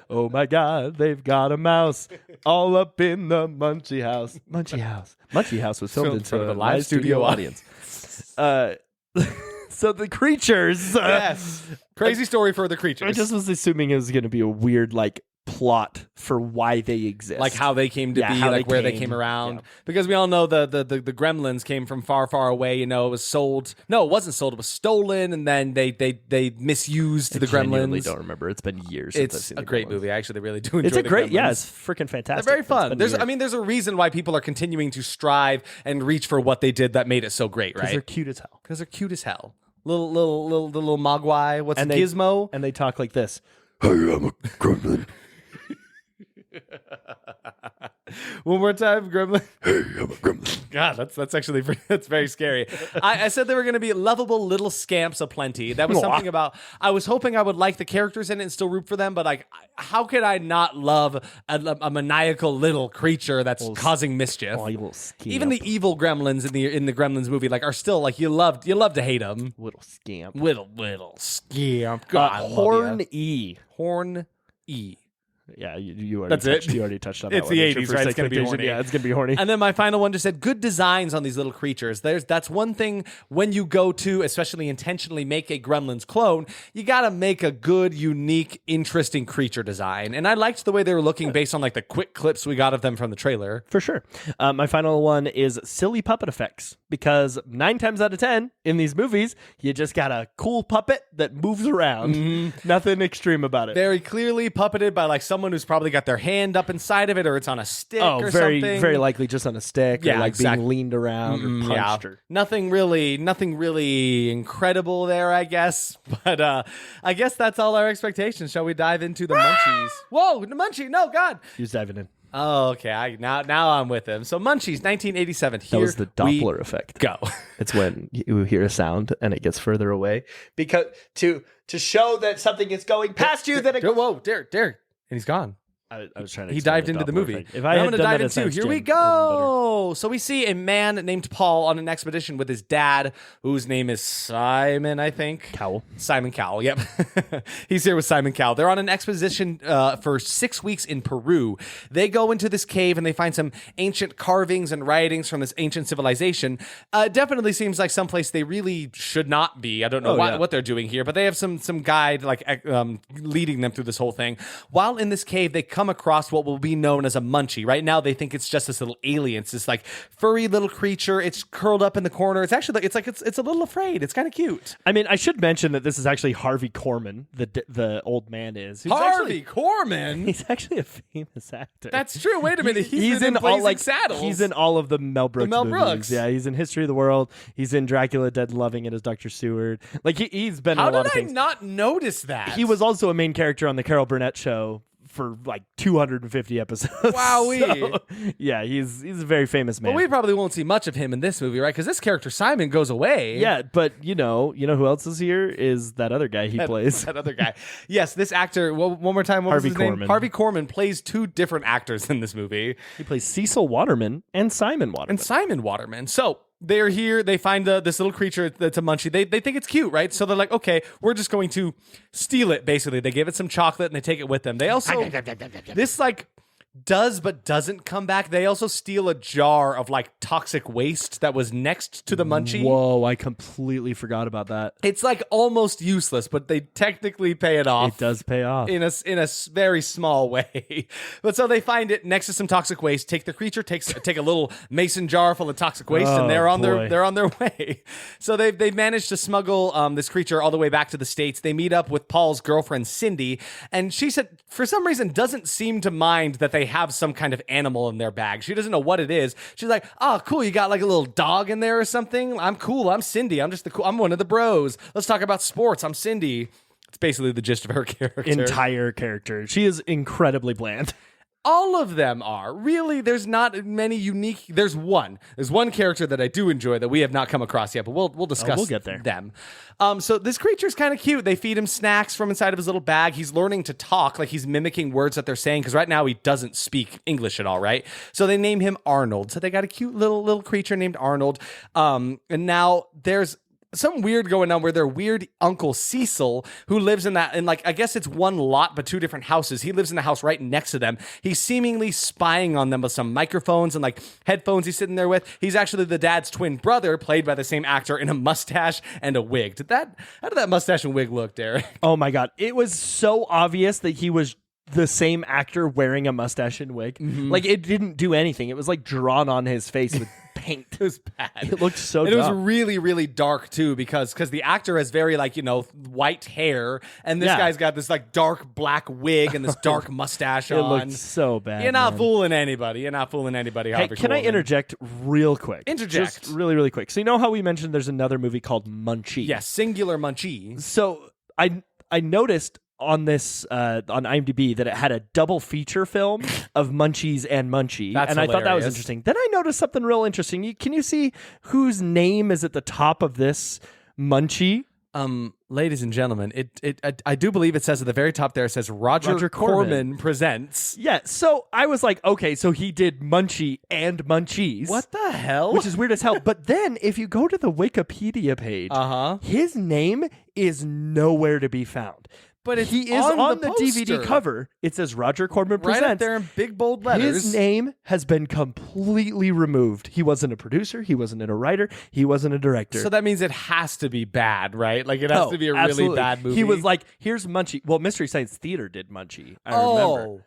Oh my God, they've got a mouse all up in the Munchie House. Munchie House. Munchie House was filmed in front of a live studio audience. So the creatures. Yes. Crazy story for the creatures. I just was assuming it was going to be a weird, plot for why they exist. Like how they came to be, how like where they came around. Yeah. Because we all know the gremlins came from far, far away. It was sold. No, it wasn't sold. It was stolen, and then they misused the I genuinely gremlins. don't remember. It's been years since I've It's seen a the great Gremlins. movie. I actually really do enjoy It's a the great, Gremlins. yeah, it's freaking fantastic. They're very It's fun. been There's years. a reason why people are continuing to strive and reach for what they did that made it so great, Because they're right? cute as hell. Because they're cute as hell. Little mogwai. What's And a gizmo? And they talk like this. I am a gremlin. One more time, gremlin. Hey, I'm a gremlin. God, that's actually that's very scary. I said there were going to be lovable little scamps aplenty. That was something about. I was hoping I would like the characters in it and still root for them, but like, how could I not love a maniacal little creature that's causing mischief? Oh, you little scamp. Even the evil gremlins in the Gremlins movie like are still like you love to hate them. Little scamp. Little scamp. God, I love Horn ya. E. Horn E. Yeah, you already That's touched, it. You already touched on It's that the one. 80s, Your first right? It's gonna be expectation. horny. Yeah, it's gonna be horny. And then my final one just said good designs on these little creatures. That's one thing when you go to, especially intentionally make a Gremlins clone, you got to make a good, unique, interesting creature design. And I liked the way they were looking based on like the quick clips we got of them from the trailer. For sure. My final one is silly puppet effects, because 9 times out of 10 in these movies, you just got a cool puppet that moves around. Nothing extreme about it. Very clearly puppeted by like someone who's probably got their hand up inside of it, or it's on a stick or very, something. very likely just on a stick, Yeah, or like exactly. being leaned around or punched. Or... Nothing really incredible there, I guess. But I guess that's all our expectations. Shall we dive into the Munchies? Whoa, the Munchie! No, God. He's diving in. Oh, okay. Now I'm with him. So Munchies, 1987. That was the Doppler effect. Go. It's when you hear a sound and it gets further away, because to show that something is going past you. That it Whoa, Derek, and he's gone. I was trying to. He explain dived into the Doppler movie. effect. If I I'm had going to done dive that into. as Science Here we Jam, it would've been go. So we see a man named Paul on an expedition with his dad, whose name is Simon, I think. Cowell. Simon Cowell. Yep. He's here with Simon Cowell. They're on an expedition for 6 weeks in Peru. They go into this cave and they find some ancient carvings and writings from this ancient civilization. Definitely seems like someplace they really should not be. I don't know what they're doing here, but they have some guide like leading them through this whole thing. While in this cave, they come across what will be known as a munchie. Right now, they think it's just this little alien. It's this like furry little creature. It's curled up in the corner. It's actually it's a little afraid. It's kind of cute. I mean, I should mention that this is actually Harvey Korman, the old man is. Harvey Korman. He's actually a famous actor. That's true. Wait a minute. He's in all Blazing Saddles. He's in all of the Mel Brooks movies. Brooks. Yeah, he's in History of the World. He's in Dracula Dead and Loving It as Dr. Seward. Like he's been in a lot of things. How did I not notice that? He was also a main character on the Carol Burnett show for like 250 episodes. Wowee. So, yeah, he's a very famous man. Well, we probably won't see much of him in this movie, right? Because this character Simon goes away. Yeah, but you know who else is here is that other guy he plays. That other guy. Yes, this actor. One more time. What Harvey was his name? Korman. Harvey Korman plays 2 different actors in this movie. He plays Cecil Waterman and Simon Waterman. And Simon Waterman. So they're here. They find this little creature that's a munchie. They think it's cute, right? So they're like, okay, we're just going to steal it, basically. They give it some chocolate and they take it with them. They also, this like does but doesn't come back. They also steal a jar of like toxic waste that was next to the munchie. Whoa, I completely forgot about that. It's like almost useless, but they technically pay it off. It does pay off. In a very small way. But so they find it next to some toxic waste, take the creature, take a little mason jar full of toxic waste, and they're on their way. So they've managed to smuggle this creature all the way back to the States. They meet up with Paul's girlfriend Cindy, and she said for some reason doesn't seem to mind that they have some kind of animal in their bag. She doesn't know what it is. She's like, "Oh, cool, you got like a little dog in there or something? I'm cool. I'm Cindy. I'm one of the bros. Let's talk about sports. I'm Cindy." It's basically the gist of her character. Entire character. She is incredibly bland. All of them are. Really, there's not many unique. There's one character that I do enjoy that we have not come across yet, but we'll discuss we'll get there. them. So this creature's kind of cute. They feed him snacks from inside of his little bag. He's learning to talk, like he's mimicking words that they're saying, because right now he doesn't speak English at all, right? So they name him Arnold. So they got a cute little creature named Arnold. And now there's some weird going on where their weird uncle Cecil, who lives in like, I guess it's one lot but 2 different houses. He lives in the house right next to them. He's seemingly spying on them with some microphones and like headphones he's sitting there with. He's actually the dad's twin brother, played by the same actor, in a mustache and a wig. How did that mustache and wig look, Derek? Oh my God. It was so obvious that he was the same actor wearing a mustache and wig. Mm-hmm. Like it didn't do anything. It was like drawn on his face with paint. It was bad. It looked so dumb. It was dumb. really, really dark too, because the actor has very like, white hair, and this guy's got this like dark black wig and this dark mustache on. It looked so bad. You're not fooling anybody. Hey, can I interject real quick? Interject. Just really, really quick. So you know how we mentioned there's another movie called Munchies? Yes, singular Munchies. So I noticed on this on IMDb that it had a double feature film of Munchies and Munchie, That's and I thought that was hilarious. interesting. Then I noticed something real interesting. Can you see whose name is at the top of this Munchie? Ladies and gentlemen, I do believe it says at the very top there, it says Roger Corman presents. Yeah, so I was like, okay, so he did Munchie and Munchies. What the hell? Which is weird as hell. But then if you go to the Wikipedia page, his name is nowhere to be found. But he is on the DVD poster. cover. It says Roger Corman Right presents. up there in big bold letters. His name has been completely removed. He wasn't a producer. He wasn't a writer. He wasn't a director. So that means it has to be bad, right? Like it has to be a really absolutely. bad movie. He was like, here's Munchie. Well, Mystery Science Theater did Munchie. I remember.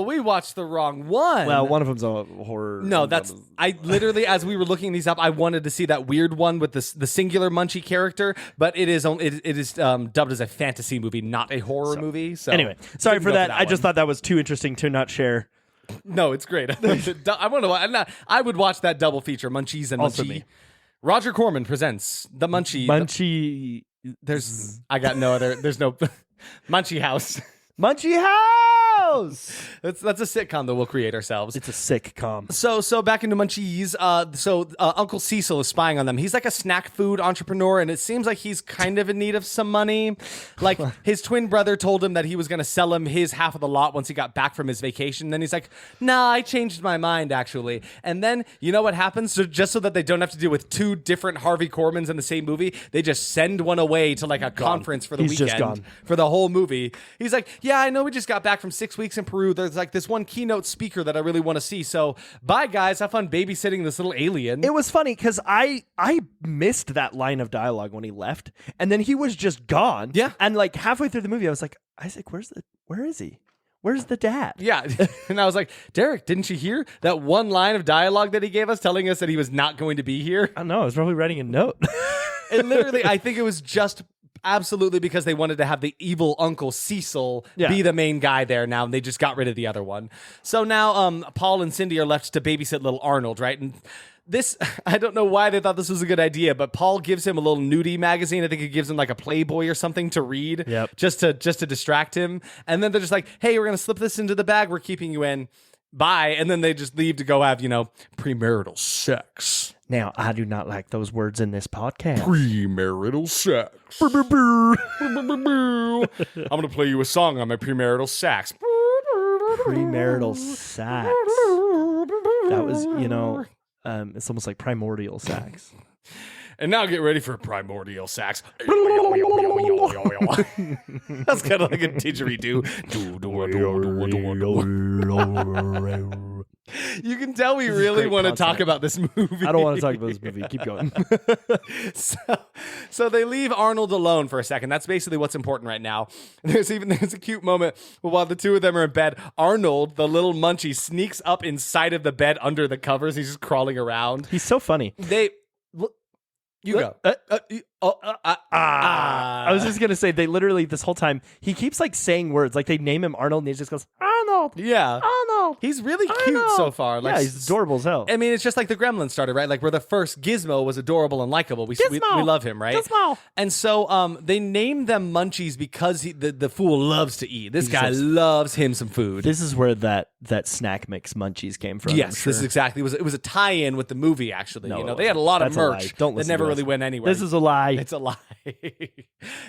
We watched the wrong one. Well, one of them's a horror. No, I literally, as we were looking these up, I wanted to see that weird one with the singular Munchie character, but it is dubbed as a fantasy movie, not a horror movie. So anyway, sorry didn't for go that. I just one. thought that was too interesting to not share. No, it's great. I would watch that double feature, Munchies and Also Munchie. me. Roger Corman presents the Munchie. Munchie. I got no other. There's no Munchie House. Munchie House. That's a sitcom that we'll create ourselves. It's a sick com. So back into Munchies. Uncle Cecil is spying on them. He's like a snack food entrepreneur, and it seems like he's kind of in need of some money. Like his twin brother told him that he was going to sell him his half of the lot once he got back from his vacation. Then he's like, "Nah, I changed my mind actually." And then you know what happens? So just so that they don't have to deal with two different Harvey Kormans in the same movie, they just send one away to like a conference for the He's weekend just gone. for the whole movie. He's like, "Yeah, I know we just got back from 6 weeks in Peru. There's like this one keynote speaker that I really want to see. So bye guys, have fun babysitting this little alien." It was funny because I missed that line of dialogue when he left, and then he was just gone. Yeah. And like halfway through the movie, I was like, Isaac, where is he? Where's the dad? Yeah. And I was like, Derek, didn't you hear that one line of dialogue that he gave us telling us that he was not going to be here? I don't know. I was probably writing a note. And literally, I think it was just absolutely because they wanted to have the evil Uncle Cecil be the main guy there now, and they just got rid of the other one. So now Paul and Cindy are left to babysit little Arnold, right? And this, I don't know why they thought this was a good idea, but Paul gives him a little nudie magazine. I think he gives him like a Playboy or something to read, just to distract him. And then they're just like, "Hey, we're gonna slip this into the bag we're keeping you in. Bye." And then they just leave to go have, premarital sex. Now, I do not like those words in this podcast. Premarital sex. I'm gonna play you a song on my premarital sex. Premarital sax. That was, it's almost like primordial sax. And now get ready for primordial sax. That's kind of like a didgeridoo. You can tell we really great want to concept. talk about this movie. I don't want to talk about this movie. Keep going. So they leave Arnold alone for a second. That's basically what's important right now. There's a cute moment while the two of them are in bed. Arnold, the little munchie, sneaks up inside of the bed under the covers. He's just crawling around. He's so funny. You go. I was just gonna say they literally this whole time he keeps like saying words like they name him Arnold and he just goes Arnold. Yeah. Arnold. He's really cute so far. Like, yeah, he's adorable as hell. I mean, it's just like the Gremlins started, right? Like where the first Gizmo was adorable and likable. We love him, right? Gizmo. And so they named them Munchies because the fool loves to eat. This guy loves him some food. This is where that snack mix Munchies came from. Yes, this is exactly. It was a tie-in with the movie. Actually, No, they had a lot of that's a lie. merch Don't that listen never to really us. went anywhere. This is a lie. It's a lie.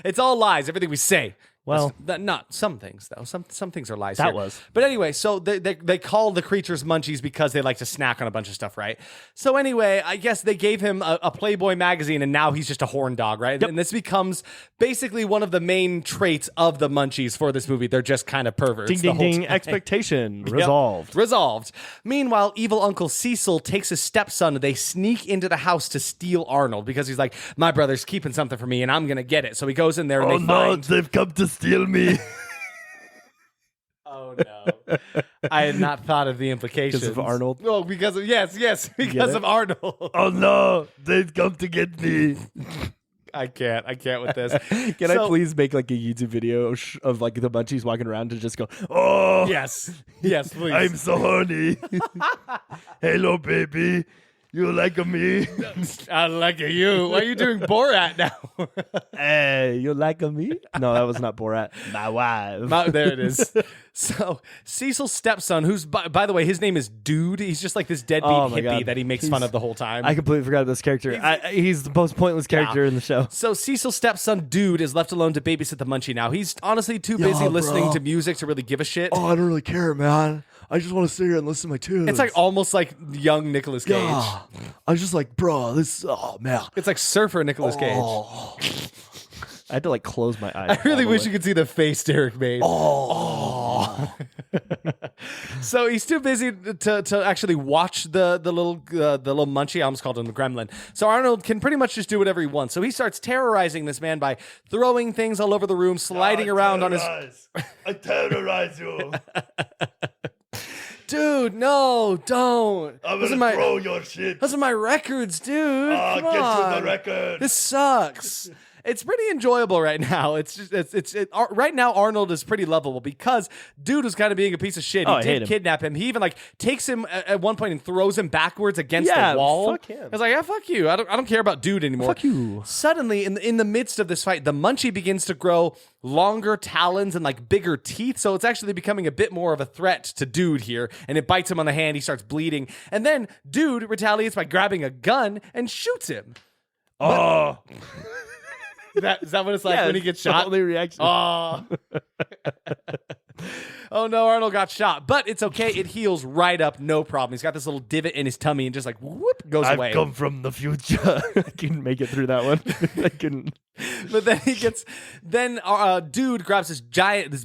It's all lies. Everything we say. Well, not some things though. Some things are lies. That here. was. But anyway, so they call the creatures Munchies because they like to snack on a bunch of stuff, right? So anyway, I guess they gave him a Playboy magazine, and now he's just a horn dog, right? Yep. And this becomes basically one of the main traits of the Munchies for this movie. They're just kind of perverts. ding the ding whole ding. time. Expectation Yep. resolved. Resolved. Meanwhile, evil Uncle Cecil takes his stepson. They sneak into the house to steal Arnold because he's like, my brother's keeping something for me and I'm going to get it. So he goes in there and they find... they've come to steal me. Oh, no. I had not thought of the implications. Because of Arnold? Oh, because of... Yes, because it? of Arnold. Oh no, they've come to get me. I can't with this. Can I please make like a YouTube video of like the Munchies walking around and just go, oh, Yes, please. I'm so horny. Hello, baby. You like me? I like you. Why are you doing Borat now? Hey, you like me? No, that was not Borat. My wife. There it is. So Cecil's stepson, who's by the way, his name is Dude. He's just like this deadbeat hippie God. that he makes fun of the whole time. I completely forgot about this character. He's the most pointless character in the show. So Cecil's stepson, Dude, is left alone to babysit the Munchie now. He's honestly too busy listening to music to really give a shit. Oh, I don't really care, man. I just want to sit here and listen to my tunes. It's like almost like young Nicolas Cage. Yeah. I was just like, bro, man. It's like surfer Nicolas Cage. Oh. I had to like close my eyes. I really wish you could see the face Derek made. So he's too busy to actually watch the little Munchie. I almost called him the gremlin. So Arnold can pretty much just do whatever he wants. So he starts terrorizing this man by throwing things all over the room, sliding around on his. I terrorize you. Dude, no, don't. I'm gonna throw your shit. Those are my records, dude. Come Get on. to the record. This sucks. It's pretty enjoyable right now. It's just right now Arnold is pretty lovable because Dude was kind of being a piece of shit. He did kidnap him. He even like takes him at one point and throws him backwards against the wall. Fuck him. I was like, yeah, fuck you. I don't care about Dude anymore. Fuck you. Suddenly, in the midst of this fight, the Munchie begins to grow longer talons and like bigger teeth. So it's actually becoming a bit more of a threat to Dude here. And it bites him on the hand. He starts bleeding. And then Dude retaliates by grabbing a gun and shoots him. Oh. Is that what it's like when he gets shot? The only reaction. Oh. Oh no, Arnold got shot. But it's okay. It heals right up. No problem. He's got this little divot in his tummy and just like whoop goes away. I've come from the future. I can make it through that one. I can. But then Dude grabs this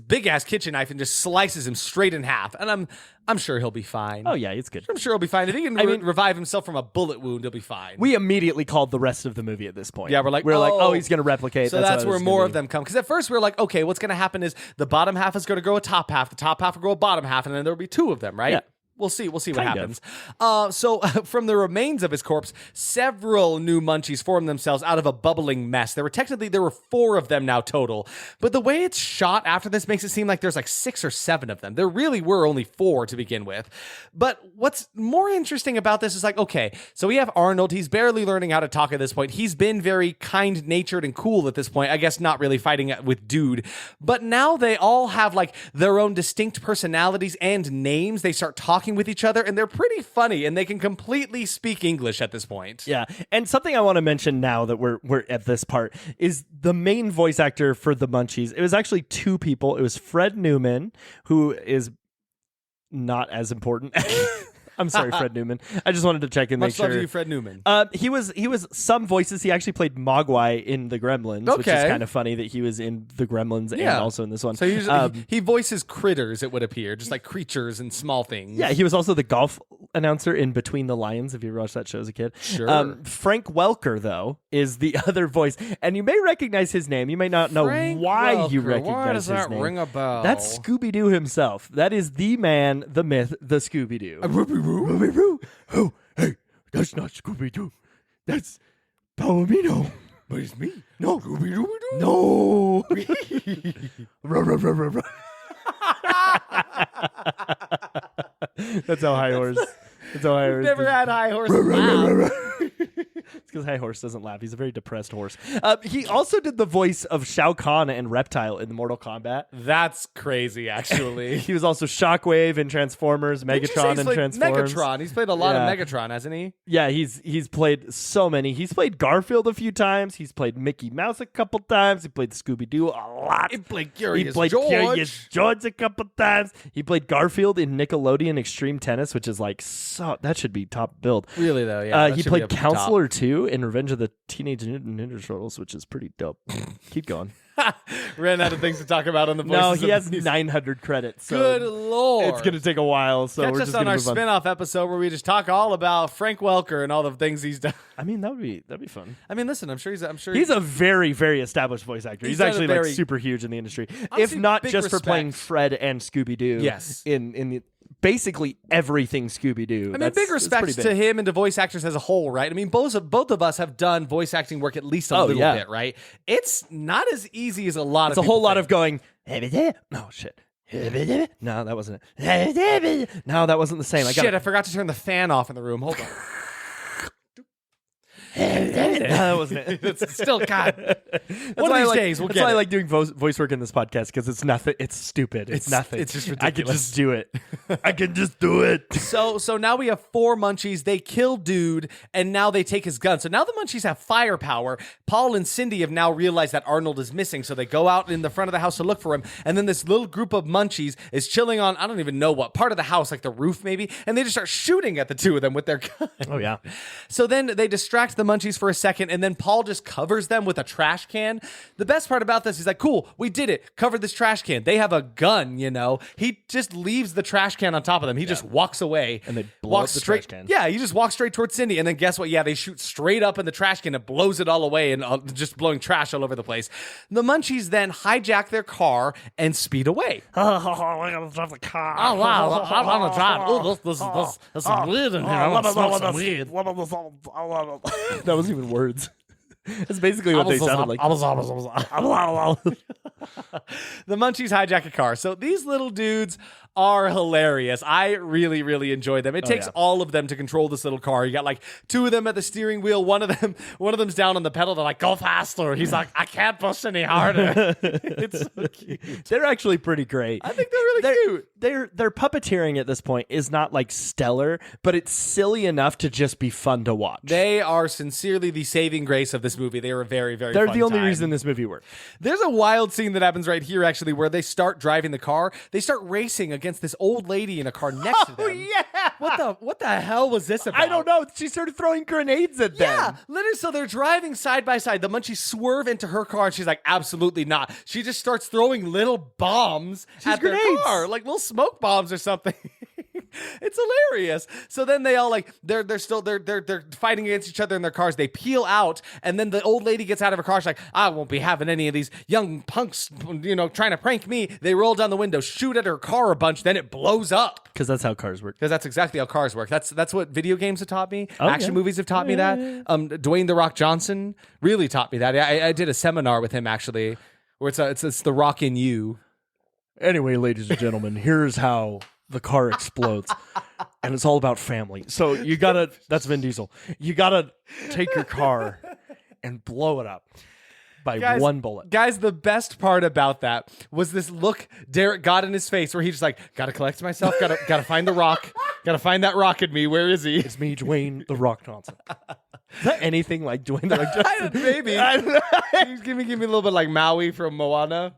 big ass kitchen knife and just slices him straight in half. And I'm sure he'll be fine. Oh yeah, it's good. I'm sure he'll be fine. If he can revive himself from a bullet wound, he'll be fine. We immediately called the rest of the movie at this point. Yeah, we're like, oh, he's going to replicate. So that's where more of them come. Because at first we were like, okay, what's going to happen is the bottom half is going to grow a top half, the top half will grow a bottom half, and then there'll be two of them, right? Yeah. We'll see what happens. So from the remains of his corpse, several new Munchies formed themselves out of a bubbling mess. There were 4 of them now total. But the way it's shot after this makes it seem like there's like 6 or 7 of them. There really were only 4 to begin with. But what's more interesting about this is like, okay, so we have Arnold. He's barely learning how to talk at this point. He's been very kind-natured and cool at this point. I guess not really fighting with Dude. But now they all have like their own distinct personalities and names. They start talking with each other, and they're pretty funny, and they can completely speak English at this point. Yeah, and something I want to mention now that we're at this part is the main voice actor for the Munchies. It was actually 2 people. It was Fred Newman, who is not as important. I'm sorry, Fred Newman. I just wanted to check and make sure. Much love to you, Fred Newman. He was some voices. He actually played Mogwai in the Gremlins, which is kind of funny that he was in the Gremlins and also in this one. So he voices critters, it would appear, just like creatures and small things. Yeah, he was also the golf announcer in Between the Lions, if you ever watched that show as a kid. Sure. Frank Welker, though, is the other voice, and you may recognize his name. You may not know why you recognize his name. Why does that ring a bell? That's Scooby-Doo himself. That is the man, the myth, the Scooby-Doo. Oh, hey, that's not Scooby-Doo. That's Palomino. But it's me. No. Scooby-Doo. No. That's how High Horse. Never had High Horse laugh. It's because High Horse doesn't laugh. He's a very depressed horse. He also did the voice of Shao Kahn and Reptile in the Mortal Kombat. That's crazy, actually. He was also Shockwave in Transformers, Megatron in Transformers. Megatron. He's played a lot of Megatron, hasn't he? Yeah, he's played so many. He's played Garfield a few times. He's played Mickey Mouse a couple times. He played Scooby-Doo a lot. He played Curious George a couple times. He played Garfield in Nickelodeon Extreme Tennis, which is like that should be top billed. Really though, yeah. He played Counselor 2 in Revenge of the Teenage Mutant Ninja Turtles, which is pretty dope. Keep going. Ran out of things to talk about on the voices. No, he has 900 credits. So good lord. It's going to take a while. So Catch we're us just on gonna our move on. spin-off episode where we just talk all about Frank Welker and all the things he's done. I mean, that'd be fun. I mean, listen, I'm sure he's a very, very established voice actor. He's actually like super huge in the industry. If not just for playing Fred and Scooby-Doo. Yes. In the basically everything Scooby-Doo. I mean, big respect to him and to voice actors as a whole, right? I mean, both of us have done voice acting work at least a little bit, right? It's not as easy as a lot of people It's a whole lot think. of going, oh, shit. No, that wasn't it. No, that wasn't the same. I forgot to turn the fan off in the room. Hold on. That wasn't it. It's still God. One of these days we'll that's get why I it. like doing voice work in this podcast because it's nothing. It's stupid. It's nothing. It's just I can ridiculous. just do it. I can just do it. So now we have 4 Munchies. They kill dude, and now they take his gun. So now the Munchies have firepower. Paul and Cindy have now realized that Arnold is missing, so they go out in the front of the house to look for him. And then this little group of Munchies is chilling on, I don't even know what part of the house, like the roof maybe, and they just start shooting at the two of them with their gun. Oh yeah. So then they distract the Munchies for a second, and then Paul just covers them with a trash can. The best part about this is like, cool, we did it. Covered this trash can. They have a gun, you know. He just leaves the trash can on top of them. He just walks away. And they blow walks up the straight, trash can. Yeah, he just walks straight towards Cindy. And then guess what? Yeah, they shoot straight up in the trash can. It blows it all away and just blowing trash all over the place. The Munchies then hijack their car and speed away. We're gonna drive the car. Oh, wow. I want to drive. Oh, this is weird in here. I want to smoke some weed. That wasn't even words. That's basically what they sounded like. The Munchies hijack a car. So these little dudes are hilarious. I really, really enjoy them. It takes all of them to control this little car. You got like 2 of them at the steering wheel. One of them's down on the pedal. They're like, go faster. He's like, I can't push any harder. It's so cute. They're actually pretty great. I think they're really cute. Their puppeteering at this point is not like stellar, but it's silly enough to just be fun to watch. They are sincerely the saving grace of this movie. They are a very, very They're fun the only time. reason this movie worked. There's a wild scene that happens right here, actually, where they start driving the car. They start racing against this old lady in a car next to them. Oh yeah. What the hell was this about? I don't know. She started throwing grenades at them. Yeah, literally. So they're driving side by side. The Munchies swerve into her car, and she's like, "Absolutely not." She just starts throwing little bombs at their grenades. car, like little smoke bombs or something. It's hilarious. So then they all like they're fighting against each other in their cars. They peel out, and then the old lady gets out of her car. She's like, "I won't be having any of these young punks, trying to prank me." They roll down the window, shoot at her car a bunch, then it blows up. Because that's how cars work. Because that's exactly how cars work. That's what video games have taught me. Oh, Action yeah. movies have taught me that. Dwayne "The Rock" Johnson really taught me that. I did a seminar with him actually, where it's The Rock in You. Anyway, ladies and gentlemen, here's how the car explodes. And it's all about family. So you gotta, that's Vin Diesel. You gotta take your car and blow it up by one bullet. Guys, the best part about that was this look Derek got in his face where he just like, gotta collect myself, gotta find the rock, gotta find that rock in me. Where is he? It's me, Dwayne "The Rock" Johnson. Is that anything like Dwayne "The Rock" Johnson? Maybe. give me a little bit like Maui from Moana.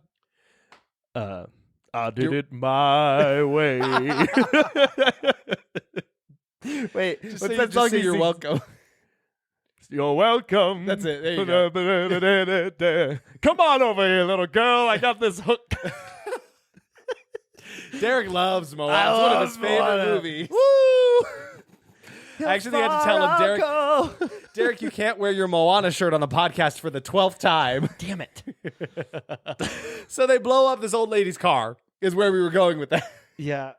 I did it my way. Wait, what's that song? Say you're welcome. You're welcome. That's it. There you go. Come on over here, little girl. I got this hook. Derek loves Moana. It's one of his favorite movies. Woo! I actually had to tell him, Derek, you can't wear your Moana shirt on the podcast for the 12th time. Damn it. So they blow up this old lady's car, is where we were going with that. Yeah.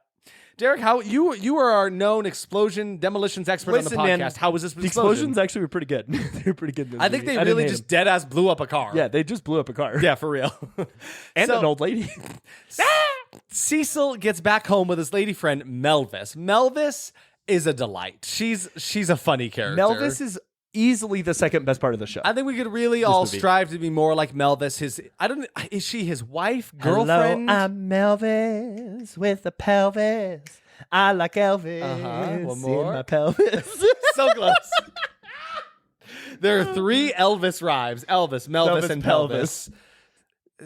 Derek, how you are our known demolitions expert on the podcast. Man, How was this the explosions actually were pretty good. They were pretty good. In this I think movie. they really just dead ass blew up a car. Yeah, they just blew up a car. Yeah, for real. And So- an old lady. Cecil gets back home with his lady friend Melvis. Melvis is a delight. She's a funny character. Melvis is easily the second best part of the show. I think we could really all movie. strive to be more like Melvis. Is she his wife, girlfriend? Hello, I'm Melvis with a pelvis. I like Elvis. One more. in my pelvis. So close. There are 3 Elvis rhymes: Elvis, Melvis, Melvis, and Pelvis.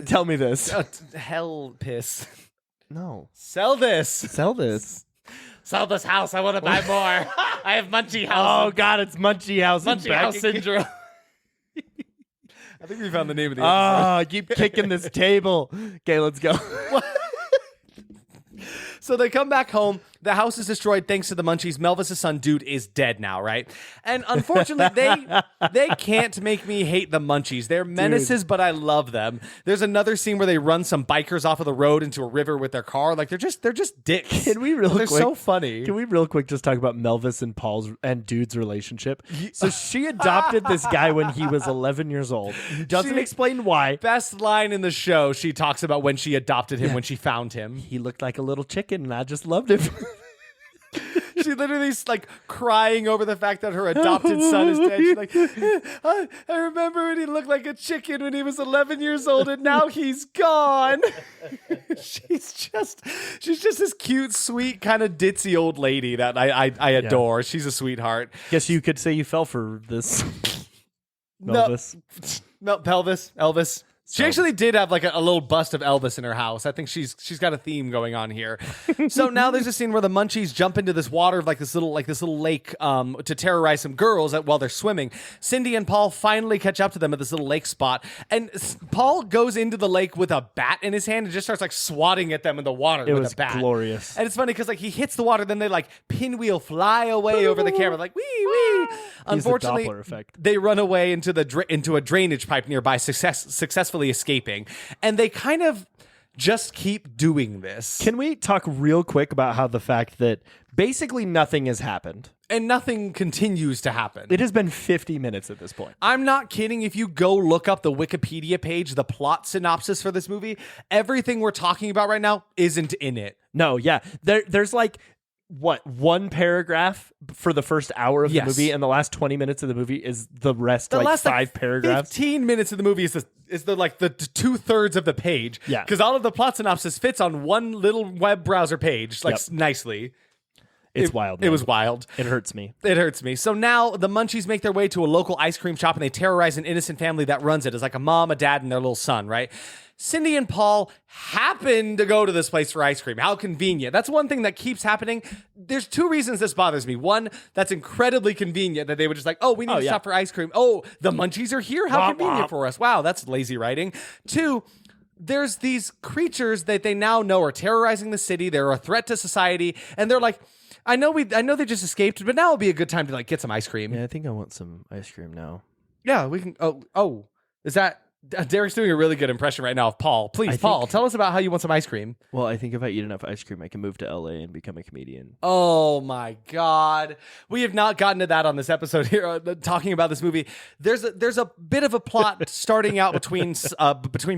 Tell me this. Hell piss. No. Sell this. Sell this. Sell this house. I want to buy more. I have Munchie house. Oh, God, it's Munchie House. Munchie house syndrome. I think we found the name of the episode. Oh, keep kicking this table. Okay, let's go. So they come back home. The house is destroyed thanks to the Munchies. Melvis' son, Dude, is dead now, right? And unfortunately, they can't make me hate the Munchies. They're menaces, but I love them. There's another scene where they run some bikers off of the road into a river with their car. Like they're just dicks. Can we real They're quick? so funny. Can we real quick just talk about Melvis and Paul's and Dude's relationship? So she adopted this guy when he was 11 years old. Doesn't She- explain why. Best line in the show, she talks about when she adopted him, when she found him. He looked like a little chicken, and I just loved him. She She literally is like crying over the fact that her adopted son is dead. She's like, I remember when he looked like a chicken when he was 11 years old, and now he's gone. She's just this cute, sweet, kind of ditzy old lady that I adore. She's a sweetheart. Guess you could say you fell for this. Elvis. Elvis. She actually did have like a little bust of Elvis in her house. I think she's got a theme going on here. So now there's a scene where the Munchies jump into this water of like this little lake to terrorize some girls while they're swimming. Cindy and Paul finally catch up to them at this little lake spot, and Paul goes into the lake with a bat in his hand and just starts like swatting at them in the water with a bat. It was glorious. And it's funny because like he hits the water, then they like pinwheel fly away over the camera like wee wee. Unfortunately, the Doppler effect. They run away into a drainage pipe nearby, successfully escaping, and they kind of just keep doing this. Can we talk real quick about how the fact that basically nothing has happened and nothing continues to happen? It has been 50 minutes at this point. I'm not kidding. If you go look up the Wikipedia page, the plot synopsis for this movie, everything we're talking about right now isn't in it. No, yeah. There's like one paragraph for the first hour of the movie, and the last 20 minutes of the movie is the rest, the last 5 paragraphs. 15 minutes of the movie is the 2/3 of the page. Yeah. Because all of the plot synopsis fits on one little web browser page, nicely. It's wild. It was wild. It hurts me. So now the Munchies make their way to a local ice cream shop, and they terrorize an innocent family that runs it. It's like a mom, a dad, and their little son, right? Cindy and Paul happen to go to this place for ice cream. How convenient. That's one thing that keeps happening. There's 2 reasons this bothers me. One, that's incredibly convenient that they would just like, we need to stop for ice cream. Oh, the Munchies are here? How convenient for us. Wow, that's lazy writing. 2, there's these creatures that they now know are terrorizing the city. They're a threat to society. And they're like, I know they just escaped, but now would be a good time to like get some ice cream. Yeah, I think I want some ice cream now. Yeah, we can. Is that... Derek's doing a really good impression right now of Paul. Please, Paul, tell us about how you want some ice cream. Well, I think if I eat enough ice cream, I can move to LA and become a comedian. Oh my God. We have not gotten to that on this episode here, talking about this movie. There's a bit of a plot starting out between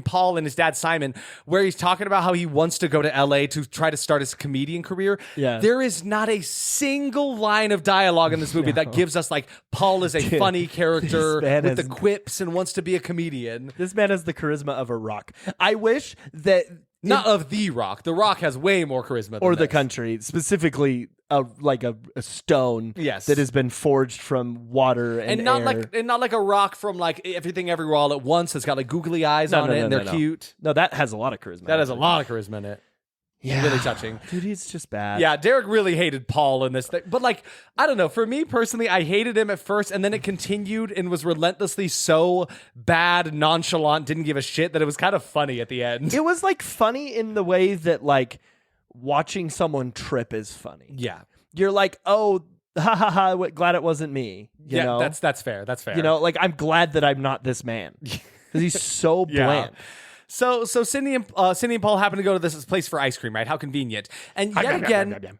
Paul and his dad, Simon, where he's talking about how he wants to go to LA to try to start his comedian career. Yeah. There is not a single line of dialogue in this movie that gives us like Paul is a funny character with the quips and wants to be a comedian. This man has the charisma of a rock. I wish that... Not of The Rock. The Rock has way more charisma than the this. country, specifically a stone that has been forged from water and not air. not like a rock from like Everything Everywhere All at Once. It's got like googly eyes on it and they're cute. No, that has a lot of charisma. That has a lot of charisma in it. Yeah. Really touching. Dude, he's just bad. Yeah, Derek really hated Paul in this thing. But like, I don't know. For me personally, I hated him at first, and then it continued and was relentlessly so bad, nonchalant, didn't give a shit that it was kind of funny at the end. It was like funny in the way that like watching someone trip is funny. Yeah. You're like, oh, ha ha ha, glad it wasn't me. You know? That's fair. That's fair. You know, like I'm glad that I'm not this man. Because he's so bland. So Cindy and Paul happen to go to this place for ice cream, right? How convenient. And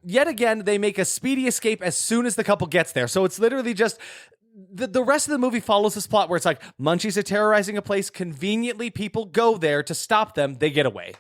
yet again, they make a speedy escape as soon as the couple gets there. So it's literally just... The rest of the movie follows this plot where it's like Munchies are terrorizing a place. Conveniently, people go there to stop them. They get away.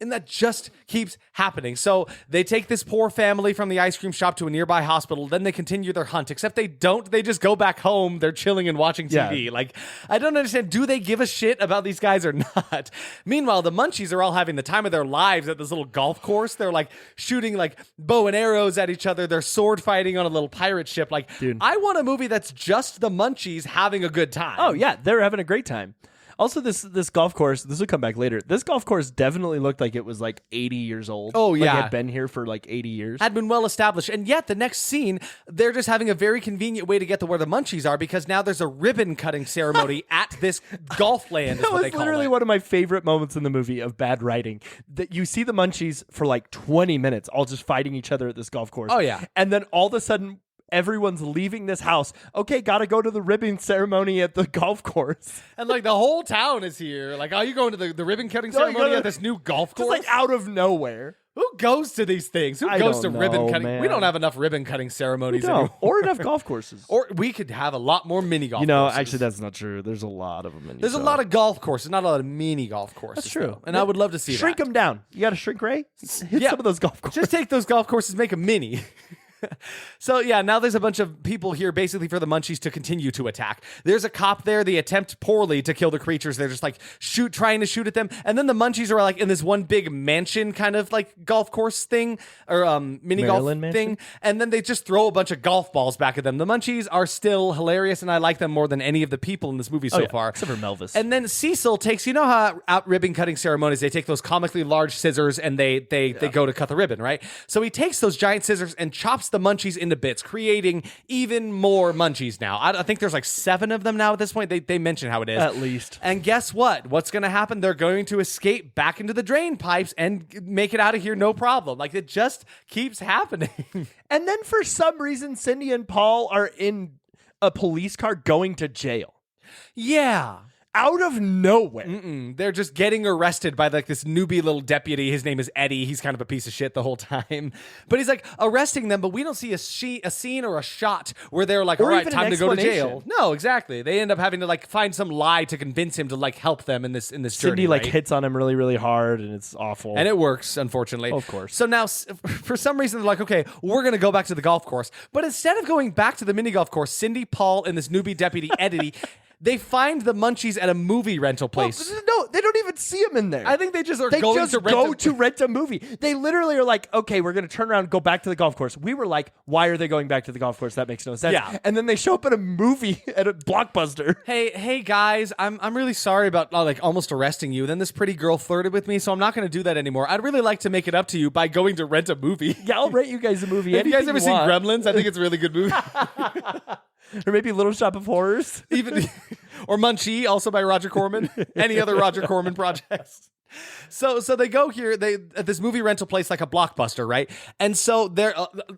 And that just keeps happening. So they take this poor family from the ice cream shop to a nearby hospital. Then they continue their hunt, except they don't. They just go back home. They're chilling and watching TV. Yeah. Like, I don't understand. Do they give a shit about these guys or not? Meanwhile, the Munchies are all having the time of their lives at this little golf course. They're like shooting like bow and arrows at each other. They're sword fighting on a little pirate ship. Like, dude, I want a movie that's just the Munchies having a good time. Oh, yeah. They're having a great time. Also, this golf course, this will come back later. This golf course definitely looked like it was like 80 years old. Oh, yeah. Like it had been here for like 80 years. Had been well established. And yet, the next scene, they're just having a very convenient way to get to where the Munchies are because now there's a ribbon cutting ceremony at this golf land, is what they call it. That was literally one of my favorite moments in the movie of bad writing. That you see the Munchies for like 20 minutes all just fighting each other at this golf course. Oh, yeah. And then all of a sudden... everyone's leaving this house. Okay, gotta go to the ribbon ceremony at the golf course. And like the whole town is here. Like, are you going to the ribbon cutting ceremony at this new golf course? Just like out of nowhere. Who goes to these things? Who goes to ribbon cutting? Man. We don't have enough ribbon cutting ceremonies anymore. Or enough golf courses. Or we could have a lot more mini golf courses. You know, actually, that's not true. There's a lot of them. There's a lot of golf courses, not a lot of mini golf courses. That's true. Though. And I would love to see Shrink them down. You got a shrink ray? Hit some of those golf courses. Just take those golf courses, make them mini. So yeah, now there's a bunch of people here basically for the Munchies to continue to attack. There's a cop there. They attempt poorly to kill the creatures. They're just like trying to shoot at them. And then the Munchies are like in this one big mansion kind of like golf course thing or mini Maryland golf mansion? thing. And then they just throw a bunch of golf balls back at them. The Munchies are still hilarious, and I like them more than any of the people in this movie so far. Except for Melvis. And then Cecil takes, you know how at ribbon cutting ceremonies, they take those comically large scissors and they go to cut the ribbon, right? So he takes those giant scissors and chops the Munchies into bits, creating even more Munchies now. I think there's like 7 of them now at this point. They mention how it is. At least. And guess what? What's going to happen? They're going to escape back into the drain pipes and make it out of here no problem. Like, it just keeps happening. And then for some reason, Cindy and Paul are in a police car going to jail. Yeah. Out of nowhere. They're just getting arrested by like this newbie little deputy. His name is Eddie. He's kind of a piece of shit the whole time. But he's like arresting them, but we don't see a scene or a shot where they're like, all right, time to go to jail. No, exactly. They end up having to like find some lie to convince him to like help them in this journey. Cindy like hits on him really, really hard, and it's awful. And it works, unfortunately. Of course. So now, for some reason, they're like, okay, we're going to go back to the golf course. But instead of going back to the mini golf course, Cindy, Paul, and this newbie deputy, Eddie, they find the Munchies at a movie rental place. Well, no, they don't even see him in there. I think they just are They going just to rent a movie. They literally are like, okay, we're going to turn around and go back to the golf course. We were like, why are they going back to the golf course? That makes no sense. Yeah. And then they show up at a movie at a Blockbuster. Hey guys, I'm really sorry about like almost arresting you. Then this pretty girl flirted with me, so I'm not going to do that anymore. I'd really like to make it up to you by going to rent a movie. Yeah, I'll rent you guys a movie. Have you guys ever seen Gremlins? I think it's a really good movie. Or maybe Little Shop of Horrors. Even or Munchie, also by Roger Corman. Any other Roger Corman projects. So they go here, at this movie rental place like a Blockbuster, right? And so they're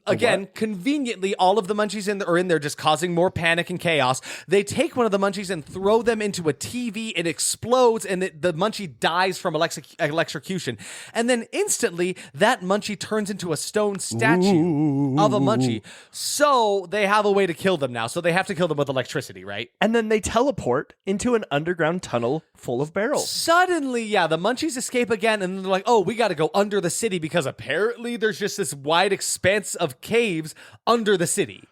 again conveniently all of the Munchies are in there just causing more panic and chaos. They take one of the Munchies and throw them into a TV. It explodes and the Munchie dies from electrocution. And then instantly that Munchie turns into a stone statue of a Munchie. So they have a way to kill them now. So they have to kill them with electricity, right? And then they teleport into an underground tunnel full of barrels. Suddenly, yeah, the Munchies escape again, and they're like, oh, we got to go under the city because apparently there's just this wide expanse of caves under the city.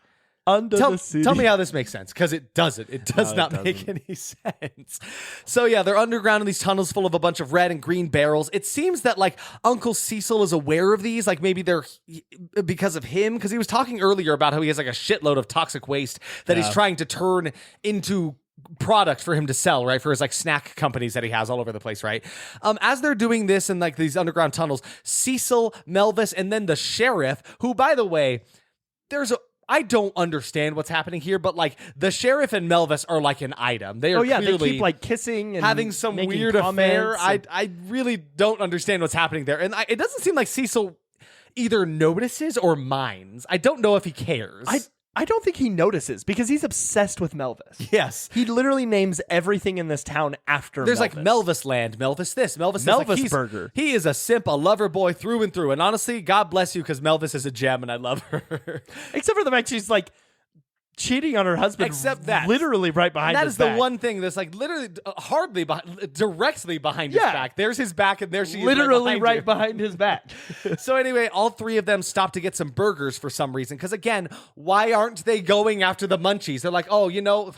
The city. Tell me how this makes sense, because it doesn't. It does not make any sense. So yeah, they're underground in these tunnels full of a bunch of red and green barrels. It seems that like Uncle Cecil is aware of these, like maybe they're because of him, because he was talking earlier about how he has like a shitload of toxic waste that he's trying to turn into product for him to sell, right? For his like snack companies that he has all over the place, right? As they're doing this in like these underground tunnels, Cecil, Melvis, and then the sheriff, who by the way, I don't understand what's happening here, but like the sheriff and Melvis are like an item. They are clearly they keep like kissing and having some weird affair. I really don't understand what's happening there. And it doesn't seem like Cecil either notices or minds. I don't know if he cares. I don't think he notices because he's obsessed with Melvis. Yes. He literally names everything in this town after There's Melvis. like Melvis Land, Melvis this, Melvis this. Melvis like Burger. He is a simp, a lover boy through and through. And honestly, God bless you, because Melvis is a gem and I love her. Except for the fact she's like cheating on her husband. Except that. Literally right behind that his is back. the one thing that's like literally directly behind his back. There's his back and there she is. Literally right behind his back. So anyway, all 3 of them stop to get some burgers for some reason. Because again, why aren't they going after the Munchies? They're like, oh,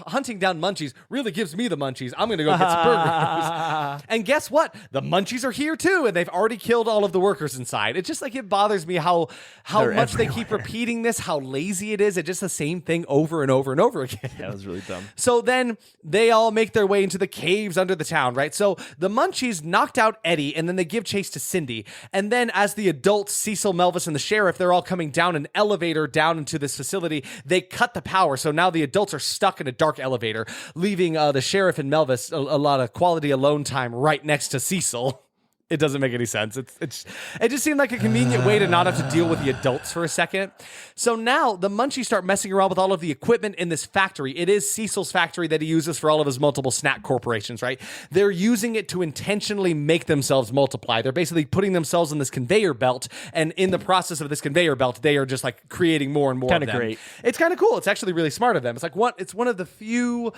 hunting down Munchies really gives me the Munchies. I'm going to go get some burgers. And guess what? The Munchies are here too. And they've already killed all of the workers inside. It's just like, it bothers me how much they keep repeating this, how lazy it is. It's just the same thing over and over and over again. Yeah, that was really dumb. So then they all make their way into the caves under the town, right? So the Munchies knocked out Eddie, and then they give chase to Cindy. And then as the adults, Cecil, Melvis, and the sheriff, they're all coming down an elevator down into this facility. They cut the power, so now the adults are stuck in a dark elevator, leaving the sheriff and Melvis a lot of quality alone time right next to Cecil. It doesn't make any sense. It just seemed like a convenient way to not have to deal with the adults for a second. So now the Munchies start messing around with all of the equipment in this factory. It is Cecil's factory that he uses for all of his multiple snack corporations, right? They're using it to intentionally make themselves multiply. They're basically putting themselves in this conveyor belt, and in the process of this conveyor belt, they are just like creating more and more of them. Kind of great. It's kind of cool. It's actually really smart of them. It's like it's one of the few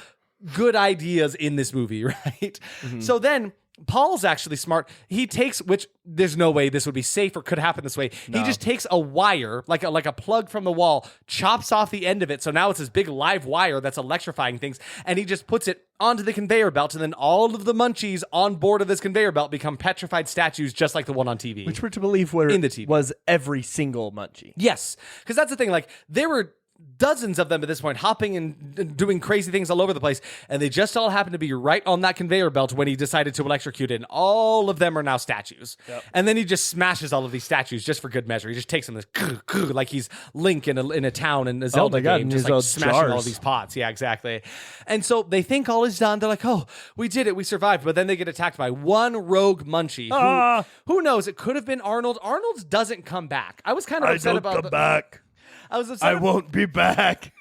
good ideas in this movie, right? Mm-hmm. So then Paul's actually smart. He takes, which there's no way this would be safe or could happen this way. No. He just takes a wire, like a plug from the wall, chops off the end of it. So now it's this big live wire that's electrifying things. And he just puts it onto the conveyor belt. And then all of the Munchies on board of this conveyor belt become petrified statues, just like the one on TV. Which we're to believe in the TV. Was every single Munchie. Yes. Because that's the thing. Like, there were dozens of them at this point, hopping and doing crazy things all over the place, and they just all happen to be right on that conveyor belt when he decided to electrocute it, and all of them are now statues. Yep. And then he just smashes all of these statues just for good measure. He just takes them like he's Link in a town in a Zelda game, just like smashing all these pots. Yeah, exactly. And so they think all is done. They're like, oh, we did it, we survived. But then they get attacked by one rogue Munchie. Who knows? It could have been Arnold. Arnold doesn't come back. I was kind of upset about come back. I won't be back.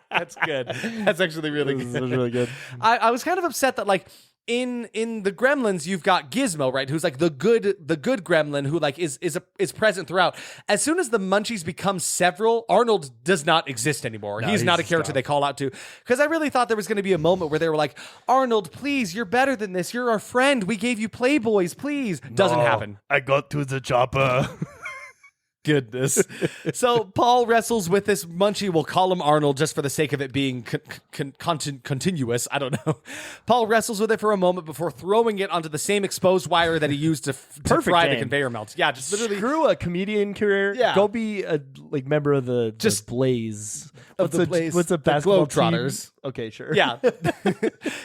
That's good. That's actually really good. This is really good. I was kind of upset that, like, in the Gremlins, you've got Gizmo, right? Who's like the good Gremlin who like is present throughout. As soon as the Munchies become several, Arnold does not exist anymore. He's not a character they call out to. Because I really thought there was going to be a moment where they were like, Arnold, please, you're better than this. You're our friend. We gave you Playboys, please. Doesn't happen. I got to the chopper. Goodness. So Paul wrestles with this Munchie. We'll call him Arnold just for the sake of it being continuous. I don't know. Paul wrestles with it for a moment before throwing it onto the same exposed wire that he used to fry the conveyor melts. Yeah, just literally. Screw a comedian career. Yeah. Go be a member of the Blaze. What's a basketball Globetrotters. team? Okay, sure. Yeah.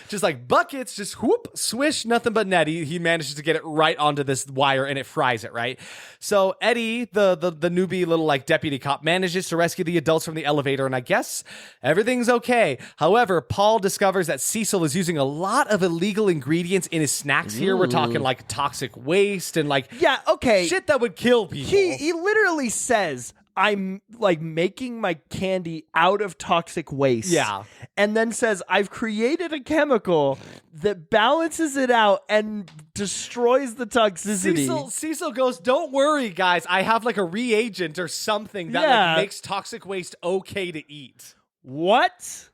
Just like buckets, just whoop, swish, nothing but net. He manages to get it right onto this wire and it fries it, right? So Eddie, the newbie little like deputy cop, manages to rescue the adults from the elevator, and I guess everything's okay. However, Paul discovers that Cecil is using a lot of illegal ingredients in his snacks here. We're talking like toxic waste and like shit that would kill people. He literally says, I'm like making my candy out of toxic waste. Yeah. And then says, I've created a chemical that balances it out and destroys the toxicity. Cecil goes, don't worry, guys. I have like a reagent or something that like, makes toxic waste okay to eat. What?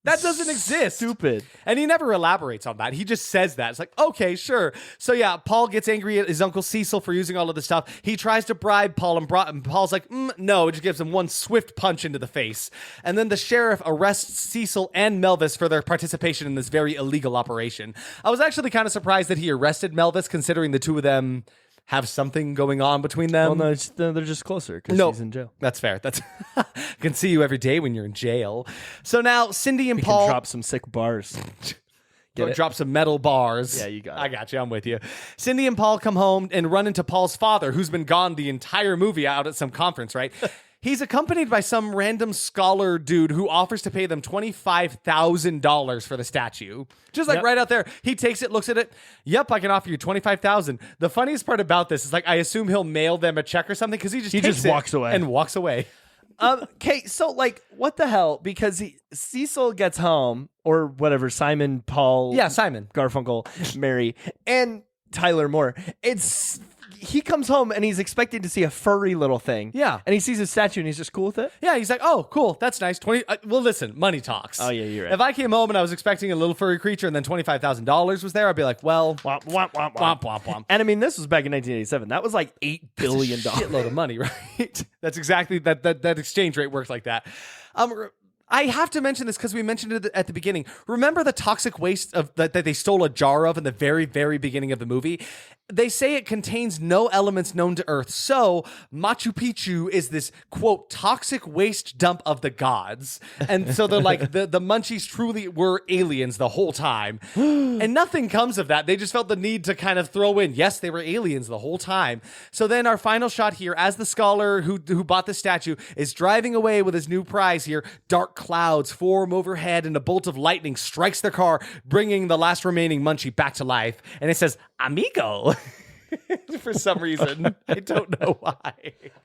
That doesn't exist. Stupid. And he never elaborates on that. He just says that. It's like, okay, sure. So yeah, Paul gets angry at his Uncle Cecil for using all of this stuff. He tries to bribe Paul, and Paul's like, no, it just gives him one swift punch into the face. And then the sheriff arrests Cecil and Melvis for their participation in this very illegal operation. I was actually kind of surprised that he arrested Melvis, considering the two of them have something going on between them. Well, no, they're just closer because he's in jail. That's fair. That's can see you every day when you're in jail. So now Cindy and Paul can drop some sick bars. Drop some metal bars. Yeah, you got it. I got you. I'm with you. Cindy and Paul come home and run into Paul's father, who's been gone the entire movie out at some conference, right? He's accompanied by some random scholar dude who offers to pay them $25,000 for the statue. Just like right out there. He takes it, looks at it. Yep, I can offer you $25,000. The funniest part about this is like I assume he'll mail them a check or something because he just walks away and walks away. Okay, so like what the hell? Because Cecil gets home or whatever. Simon, Paul, Simon, Garfunkel, Mary, and Tyler Moore. He comes home and he's expecting to see a furry little thing. Yeah. And he sees a statue and he's just cool with it. Yeah, he's like, oh, cool. That's nice. Well, listen, money talks. Oh, yeah, you're right. If I came home and I was expecting a little furry creature and then $25,000 was there, I'd be like, well, womp, womp, womp, womp, womp, womp. And I mean, this was back in 1987. That was like $8 billion. Shitload of money, right? That's exactly that exchange rate works like that. I have to mention this because we mentioned it at the beginning. Remember the toxic waste that they stole a jar of in the very, very beginning of the movie? They say it contains no elements known to Earth. So Machu Picchu is this, quote, toxic waste dump of the gods. And so they're like, the Munchies truly were aliens the whole time. And nothing comes of that. They just felt the need to kind of throw in, yes, they were aliens the whole time. So then our final shot here, as the scholar who bought the statue is driving away with his new prize here, dark clouds form overhead and a bolt of lightning strikes their car, bringing the last remaining Munchie back to life. And it says, amigo. For some reason. I don't know why.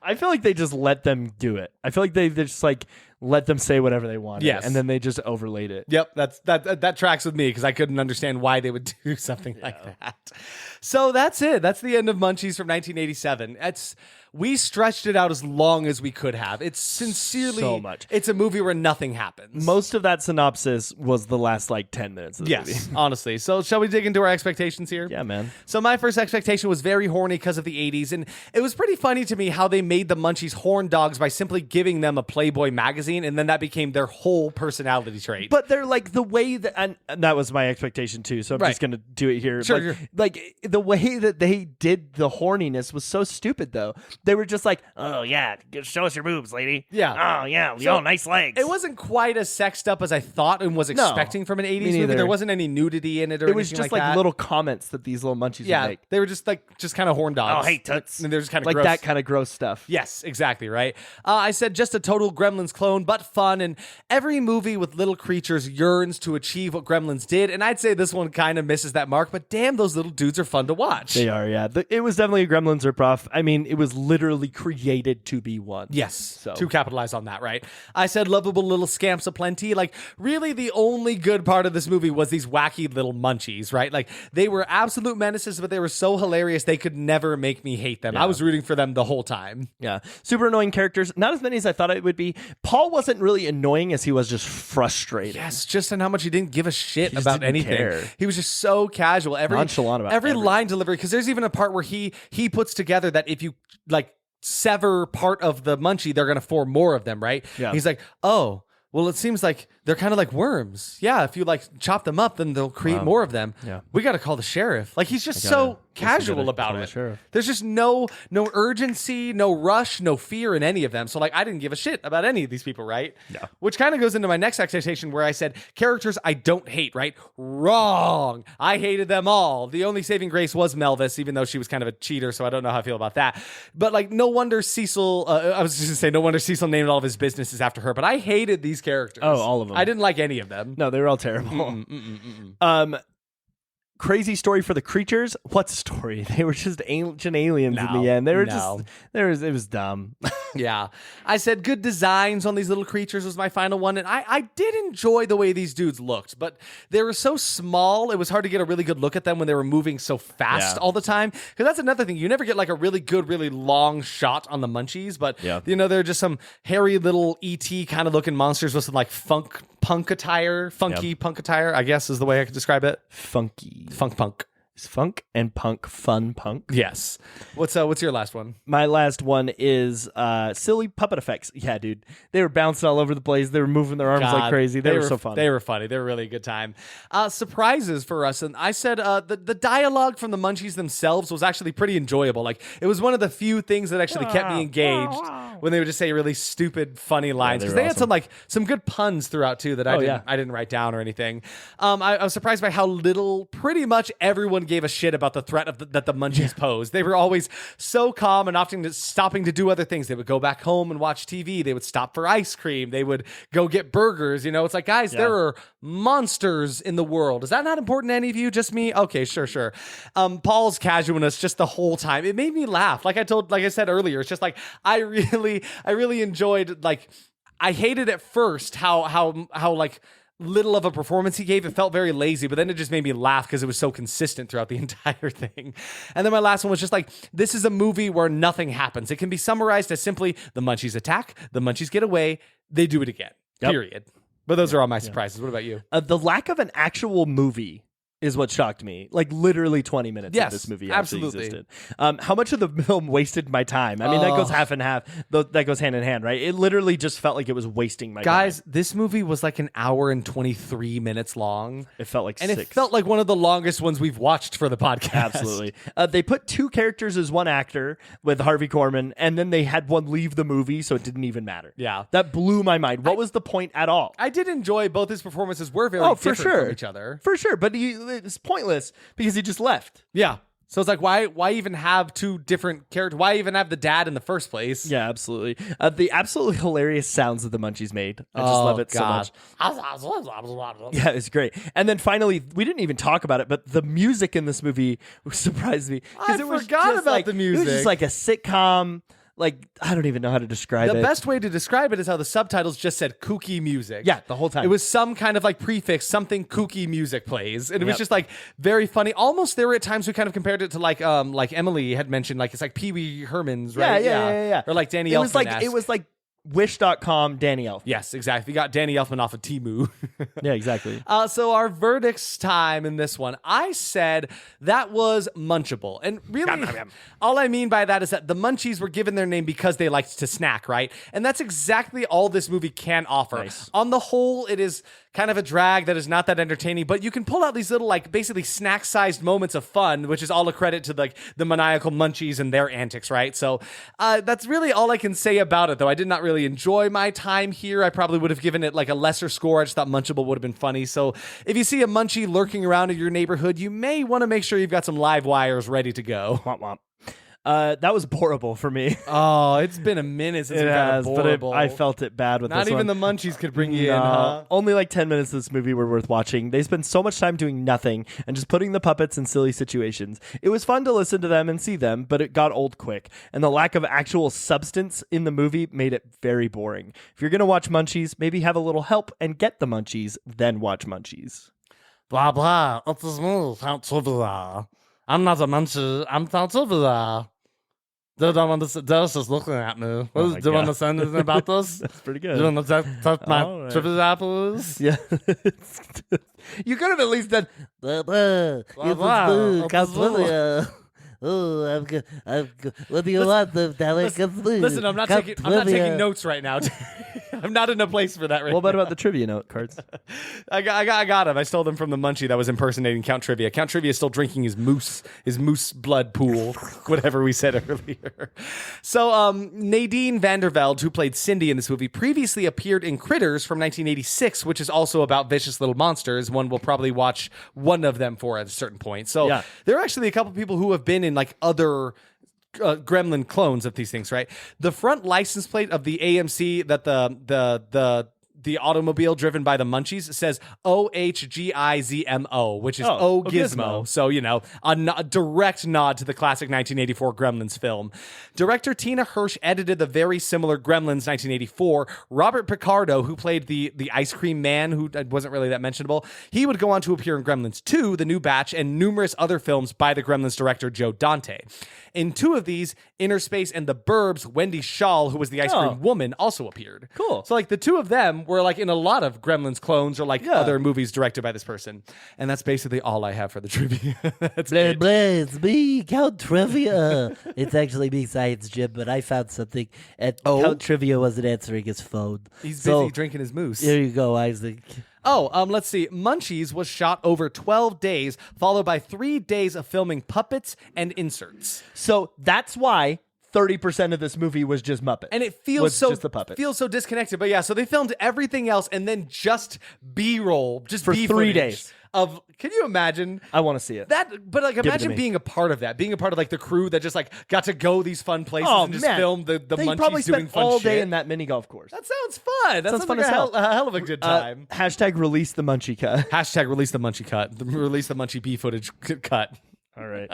I feel like they just let them do it. I feel like they just like let them say whatever they wanted. Yes. And then they just overlaid it. Yep, that tracks with me because I couldn't understand why they would do something like that. So that's it. That's the end of Munchies from 1987. We stretched it out as long as we could have. It's sincerely so much. It's a movie where nothing happens. Most of that synopsis was the last 10 minutes of the movie. Yes, honestly. So shall we dig into our expectations here? Yeah, man. So my first expectation was very horny because of the 80s, and it was pretty funny to me how they made the Munchies horn dogs by simply giving them a Playboy magazine, and then that became their whole personality trait. But they're the way that, and that was my expectation too, so I'm just going to do it here. Sure. The way that they did the horniness was so stupid, though. They were just oh, yeah, show us your boobs, lady. Yeah. Oh, yeah, nice legs. It wasn't quite as sexed up as I thought and was expecting from an 80s movie. neither. There wasn't any nudity in it or it was anything just that. little comments that these little munchies would make. They were just kind of horn dogs. Oh, hey, toots. And they're just kind of Like that kind of gross stuff. Yes, exactly, right? I said just a total Gremlins clone, but fun, and every movie with little creatures yearns to achieve what Gremlins did, and I'd say this one kind of misses that mark, but damn, those little dudes are fun to watch. They are, yeah. It was definitely a Gremlins ripoff. I mean, it was literally created to be one. Yes, to capitalize on that, right? I said lovable little scamps aplenty. Really the only good part of this movie was these wacky little munchies, right? They were absolute menaces, but they were so hilarious they could never make me hate them. I was rooting for them the whole time. Yeah. Super annoying characters. Not as many as I thought it would be. Paul wasn't really annoying as he was just frustrated. Yes, just in how much he didn't give a shit just about didn't anything. care. He was just so casual. Nonchalant about every everything. line delivery, because there's even a part where he puts together that if you sever part of the munchie, they're gonna form more of them, right? Yeah. He's like, oh, well, it seems like they're kind of like worms. Yeah, if you chop them up, then they'll create more of them. Yeah. We got to call the sheriff. He's just so casual about call the it. sheriff. There's just no urgency, no rush, no fear in any of them. So I didn't give a shit about any of these people, right? Yeah. Which kind of goes into my next expectation where I said characters I don't hate, right? Wrong. I hated them all. The only saving grace was Melvis, even though she was kind of a cheater, so I don't know how I feel about that. But no wonder Cecil, I was just gonna say, no wonder Cecil named all of his businesses after her, but I hated these characters. Oh, all of them. I didn't like any of them. No, they were all terrible. Crazy story for the creatures. What story? They were just ancient aliens in the end. They were it was dumb. Yeah. I said good designs on these little creatures was my final one. And I did enjoy the way these dudes looked, but they were so small, it was hard to get a really good look at them when they were moving so fast all the time. Because that's another thing. You never get a really good, really long shot on the munchies, but they're just some hairy little E.T. kind of looking monsters with some punk attire, punk attire, I guess is the way I could describe it. Funky. Punk. Is funk and punk fun punk? Yes. What's your last one? My last one is silly puppet effects. Yeah, dude. They were bouncing all over the place. They were moving their arms like crazy. They were so fun. They were funny. They were really a good time. Surprises for us. And I said the dialogue from the Munchies themselves was actually pretty enjoyable. It was one of the few things that actually kept me engaged when they would just say really stupid, funny lines. Because they had some good puns throughout, too, that I didn't write down or anything. I was surprised by how little pretty much everyone gave a shit about the threat that the Munchies posed. They were always so calm and often stopping to do other things. They would go back home and watch TV. They would stop for ice cream. They would go get burgers. It's guys, there are monsters in the world. Is that not important to any of you? Just me? Okay, sure. Paul's casualness just the whole time. It made me laugh. Like I said earlier, it's just I really enjoyed, I hated at first how little of a performance he gave. It felt very lazy, but then it just made me laugh because it was so consistent throughout the entire thing. And then my last one was just this is a movie where nothing happens. It can be summarized as simply the Munchies attack, the Munchies get away, they do it again. Yep. Period. But those are all my surprises. What about you? The lack of an actual movie is what shocked me. Literally 20 minutes of this movie actually existed. How much of the film wasted my time? I mean, that goes half and half. That goes hand in hand, right? It literally just felt like it was wasting my time. Guys, this movie was an hour and 23 minutes long. It felt like and 6. It felt like one of the longest ones we've watched for the podcast. Absolutely. They put 2 characters as one actor with Harvey Korman, and then they had one leave the movie, so it didn't even matter. Yeah. That blew my mind. What was the point at all? I did enjoy both his performances. Were very different from each other. For sure, but it's pointless because he just left. Yeah. So it's why even have 2 different characters? Why even have the dad in the first place? Yeah, absolutely. The absolutely hilarious sounds that the Munchies made. I just love it so much. Yeah, it's great. And then finally, we didn't even talk about it, but the music in this movie surprised me. I forgot about the music. It was just like a sitcom, like, I don't even know how to describe it. The best way to describe it is how the subtitles just said kooky music. Yeah, the whole time. It was some kind of like prefix, something kooky music plays. And it was just like very funny. Almost there were at times we kind of compared it to like Emily had mentioned, like it's like Pee Wee Herman's, right? Yeah. Or like Danny It was Elfman. it was like Wish.com Danny Elfman. Yes, exactly. We got Danny Elfman off of Temu. Yeah, exactly. So our verdicts time in this one, I said that was Munchable. And really, all I mean by that is that the Munchies were given their name because they liked to snack, right? And that's exactly all this movie can offer. Nice. On the whole, it is kind of a drag that is not that entertaining, but you can pull out these little, like, basically snack-sized moments of fun, which is all a credit to, like, the maniacal Munchies and their antics, right? So that's really all I can say about it, though. I did not really enjoy my time here. I probably would have given it, like, a lesser score. I just thought Munchable would have been funny. So if you see a Munchie lurking around in your neighborhood, you may want to make sure you've got some live wires ready to go. Womp womp. That was horrible for me. Oh, it's been a minute since we've had a Borable. But I felt it bad with Not this even one. the Munchies could bring you in, huh? Only like 10 minutes of this movie were worth watching. They spend so much time doing nothing and just putting the puppets in silly situations. It was fun to listen to them and see them, but it got old quick. And the lack of actual substance in the movie made it very boring. If you're going to watch Munchies, maybe have a little help and get the Munchies, then watch Munchies. Blah, blah. It's a smooth. I'm not a Munchie. I'm not over. They don't understand. They're just looking at me. Do you understand anything about this? That's pretty good. Do you understand what my right. trivia apple is? Yeah. You could have at least done. Oh, I'm good. What do you want, delicacy? Listen, I'm not taking notes right now. I'm not in a place for that right What now. about the trivia note cards? I got him. I stole them from the Munchie that was impersonating Count Trivia. Count Trivia is still drinking his moose blood pool, whatever we said earlier. So Nadine Vandervelde, who played Cindy in this movie, previously appeared in Critters from 1986, which is also about vicious little monsters. One will probably watch one of them for at a certain point. So Yeah. there are actually a couple people who have been in like other gremlin clones of these things, right? The front license plate of the AMC that the automobile driven by the Munchies says OHGIZMO, which is O Gizmo. So, you know, a direct nod to the classic 1984 Gremlins film. Director Tina Hirsch edited the very similar Gremlins 1984. Robert Picardo, who played the ice cream man, who wasn't really that mentionable, he would go on to appear in Gremlins 2, The New Batch, and numerous other films by the Gremlins director Joe Dante. In two of these, Inner Space and The Burbs, Wendy Schaal, who was the ice cream woman, also appeared. Cool. So, like, the two of them were, like, in a lot of Gremlins clones or, like, other movies directed by this person. And that's basically all I have for the trivia. That's Blah, it. blah, it's me, Count Trivia. It's actually me, Science Jim, but I found something. And Count Trivia wasn't answering his phone. He's busy drinking his moose. There you go, Isaac. Let's see. Munchies was shot over 12 days, followed by 3 days of filming puppets and inserts. So that's why 30% of this movie was just Muppets. And it feels just the puppets. feels so disconnected. But yeah, so they filmed everything else and then just B-roll, just For B 3 footage days. of. Can you imagine? I want to see it. But like, it to imagine me. being a part of that, being a part of like the crew that just like got to go these fun places and just film the they Munchies probably doing spent fun all shit. day in that mini golf course. That sounds fun. That sounds fun like as hell. a hell of a good time. Hashtag release the Munchie cut. Hashtag release the Munchie cut. Release the Munchie B footage cut. All right.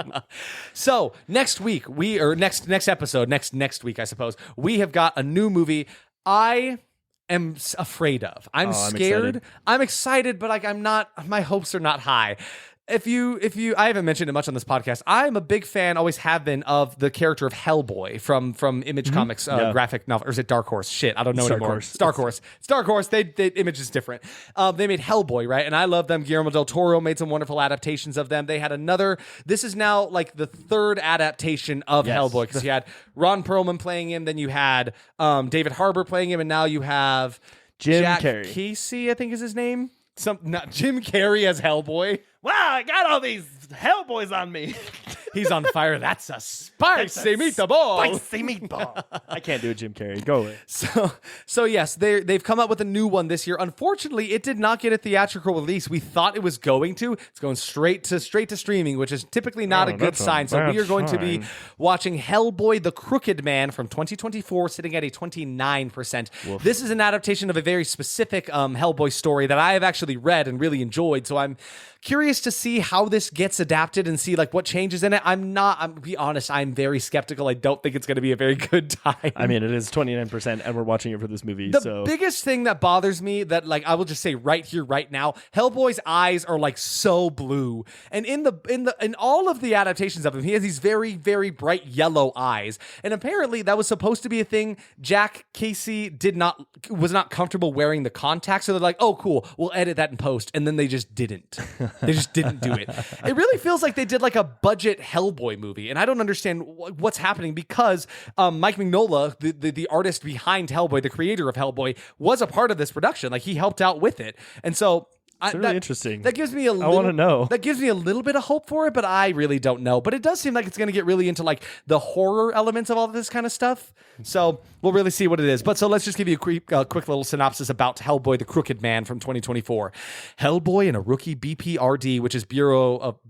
So next week next episode, next week I suppose, we have got a new movie I am afraid of. I'm scared. excited. I'm excited, but like I'm not. My hopes are not high. If you, I haven't mentioned it much on this podcast. I'm a big fan, always have been, of the character of Hellboy from Image Comics graphic novel, or is it Dark Horse? Shit, I don't know anymore. Horse. It's Dark Horse. It's Dark Horse. They Image is different. They made Hellboy, right? And I love them. Guillermo del Toro made some wonderful adaptations of them. They had another. This is now like the third adaptation of Hellboy, because you had Ron Perlman playing him, then you had David Harbour playing him, and now you have Jim Jack Carrey. Casey, I think is his name. Not Jim Carrey as Hellboy. Wow, I got all these Hellboys on me. He's on fire. That's a spicy meatball. Spicy meatball. I can't do it, Jim Carrey. Go away. So yes, they've come up with a new one this year. Unfortunately, it did not get a theatrical release. We thought it was going to. It's going straight to streaming, which is typically not a good sign. So we are going to be watching Hellboy: The Crooked Man from 2024, sitting at a 29%. This is an adaptation of a very specific Hellboy story that I have actually read and really enjoyed. So I'm curious to see how this gets adapted and see like what changes in it. I'm to be honest, I'm very skeptical. I don't think it's going to be a very good time. I mean, it is 29%, and we're watching it for this movie. The biggest thing that bothers me, that like I will just say right here, right now, Hellboy's eyes are like so blue, and in all of the adaptations of him, he has these very, very bright yellow eyes, and apparently that was supposed to be a thing. Jack Casey was not comfortable wearing the contacts, so they're like, oh, cool, we'll edit that in post, and then they just didn't. They just didn't do it. It really feels like they did like a budget Hellboy movie, and I don't understand what's happening, because Mike Mignola, the artist behind Hellboy, the creator of Hellboy, was a part of this production. Like, he helped out with it, and so. It's really interesting. That gives me I want to know. That gives me a little bit of hope for it, but I really don't know. But it does seem like it's going to get really into like the horror elements of all this kind of stuff. So we'll really see what it is. But so let's just give you a quick little synopsis about Hellboy, the Crooked Man from 2024. Hellboy and a rookie BPRD, which is Bureau of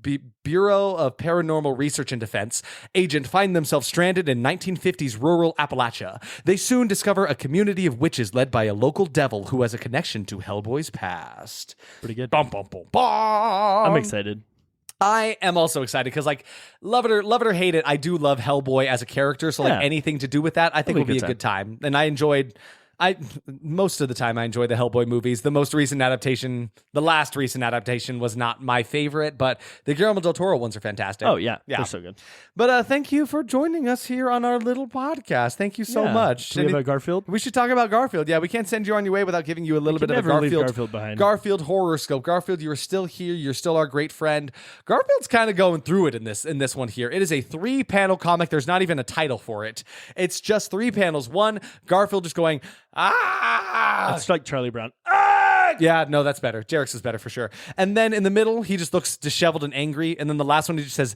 Paranormal Research and Defense, agent find themselves stranded in 1950s rural Appalachia. They soon discover a community of witches led by a local devil who has a connection to Hellboy's past. Pretty good. Bum, bum, bum, bum. I'm excited. I am also excited because, like, love it or hate it, I do love Hellboy as a character. So, like, anything to do with that, I think will be a good time. And I enjoyed. Most of the time I enjoy the Hellboy movies. The last recent adaptation was not my favorite, but the Guillermo del Toro ones are fantastic. Oh yeah. They're so good. But thank you for joining us here on our little podcast. Thank you so much. Do we have about Garfield? We should talk about Garfield. Yeah, we can't send you on your way without giving you a little bit of a Garfield behind. Garfield horoscope. Garfield, you are still here. You're still our great friend. Garfield's kind of going through it in this one here. It is a 3-panel comic. There's not even a title for it. It's just 3 panels. One, Garfield just going, ah! It's like Charlie Brown. Yeah, no, that's better. Jarek's is better for sure. And then in the middle, he just looks disheveled and angry. And then the last one, he just says,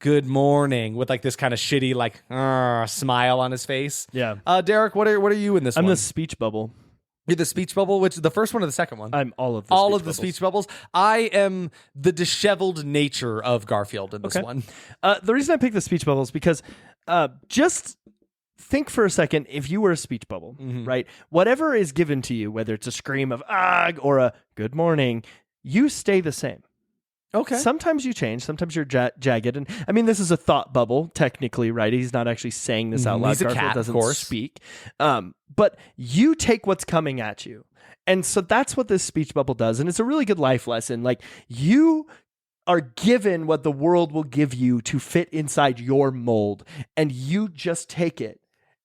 good morning, with like this kind of shitty, like, smile on his face. Yeah. Derek, what are you in this one? I'm the speech bubble. You're the speech bubble, which is the first one or the second one? I'm all of the speech bubbles. I am the disheveled nature of Garfield in this one. The reason I picked the speech bubble is because just think for a second, if you were a speech bubble, right? Whatever is given to you, whether it's a scream of "ah" or a "good morning," you stay the same. Okay. Sometimes you change. Sometimes you're jagged. And I mean, this is a thought bubble, technically, right? He's not actually saying this out loud. He's a Garfield cat, doesn't of course. speak. But you take what's coming at you. And so that's what this speech bubble does. And it's a really good life lesson. Like, you are given what the world will give you to fit inside your mold. And you just take it.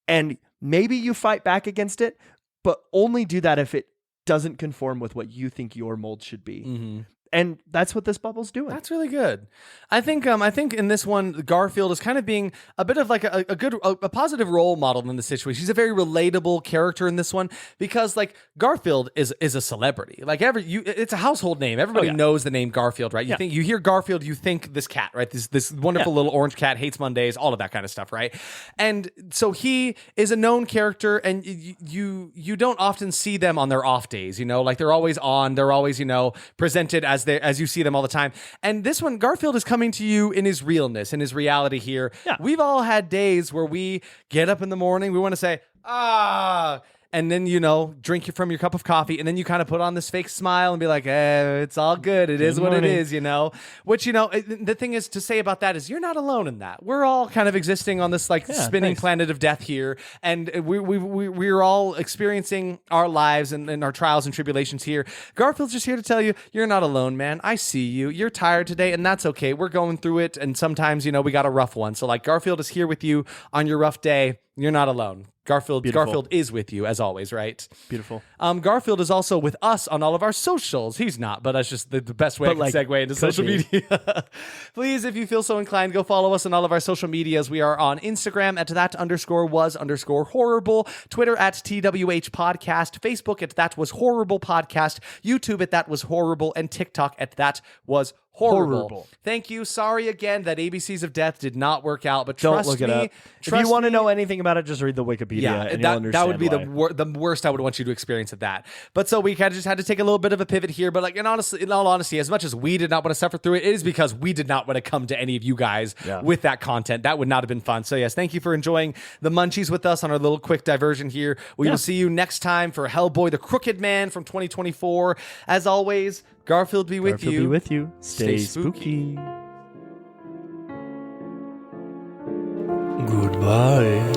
And maybe you fight back against it, but only do that if it doesn't conform with what you think your mold should be. Mm-hmm. And that's what this bubble's doing. That's really good. I think in this one, Garfield is kind of being a bit of like a positive role model in the situation. He's a very relatable character in this one because like Garfield is a celebrity. Like it's a household name. Everybody knows the name Garfield, right? You hear Garfield, you think this cat, right? This wonderful little orange cat, hates Mondays, all of that kind of stuff, right? And so he is a known character, and you don't often see them on their off days. You know, like they're always on. They're always presented as you see them all the time. And this one, Garfield is coming to you in his realness, in his reality here. Yeah. We've all had days where we get up in the morning, we want to say, and then, drink from your cup of coffee, and then you kind of put on this fake smile and be like, it's all good. It is what it is, Which, the thing is to say about that is you're not alone in that. We're all kind of existing on this spinning planet of death here, and we're all experiencing our lives and our trials and tribulations here. Garfield's just here to tell you, you're not alone, man. I see you. You're tired today, and that's okay. We're going through it, and sometimes, we got a rough one. So, Garfield is here with you on your rough day. You're not alone. Garfield is with you, as always, right? Beautiful. Garfield is also with us on all of our socials. He's not, but that's just the best way to segue into social media. Please, if you feel so inclined, go follow us on all of our social medias. We are on Instagram at @that_was_horrible, Twitter at TWH Podcast, Facebook at That Was Horrible Podcast, YouTube at That Was Horrible, and TikTok at That Was Horrible. Thank you. Sorry again that ABCs of Death did not work out, but don't look it up. If you want to know anything about it, just read the Wikipedia, and you'll understand that would be why. the worst I would want you to experience at that. But so we kind of just had to take a little bit of a pivot here. But in all honesty, as much as we did not want to suffer through it, it is because we did not want to come to any of you guys with that content. That would not have been fun. So yes, thank you for enjoying the Munchies with us on our little quick diversion here. We will see you next time for Hellboy, the Crooked Man from 2024. As always, Garfield be with you. Stay spooky. Bye.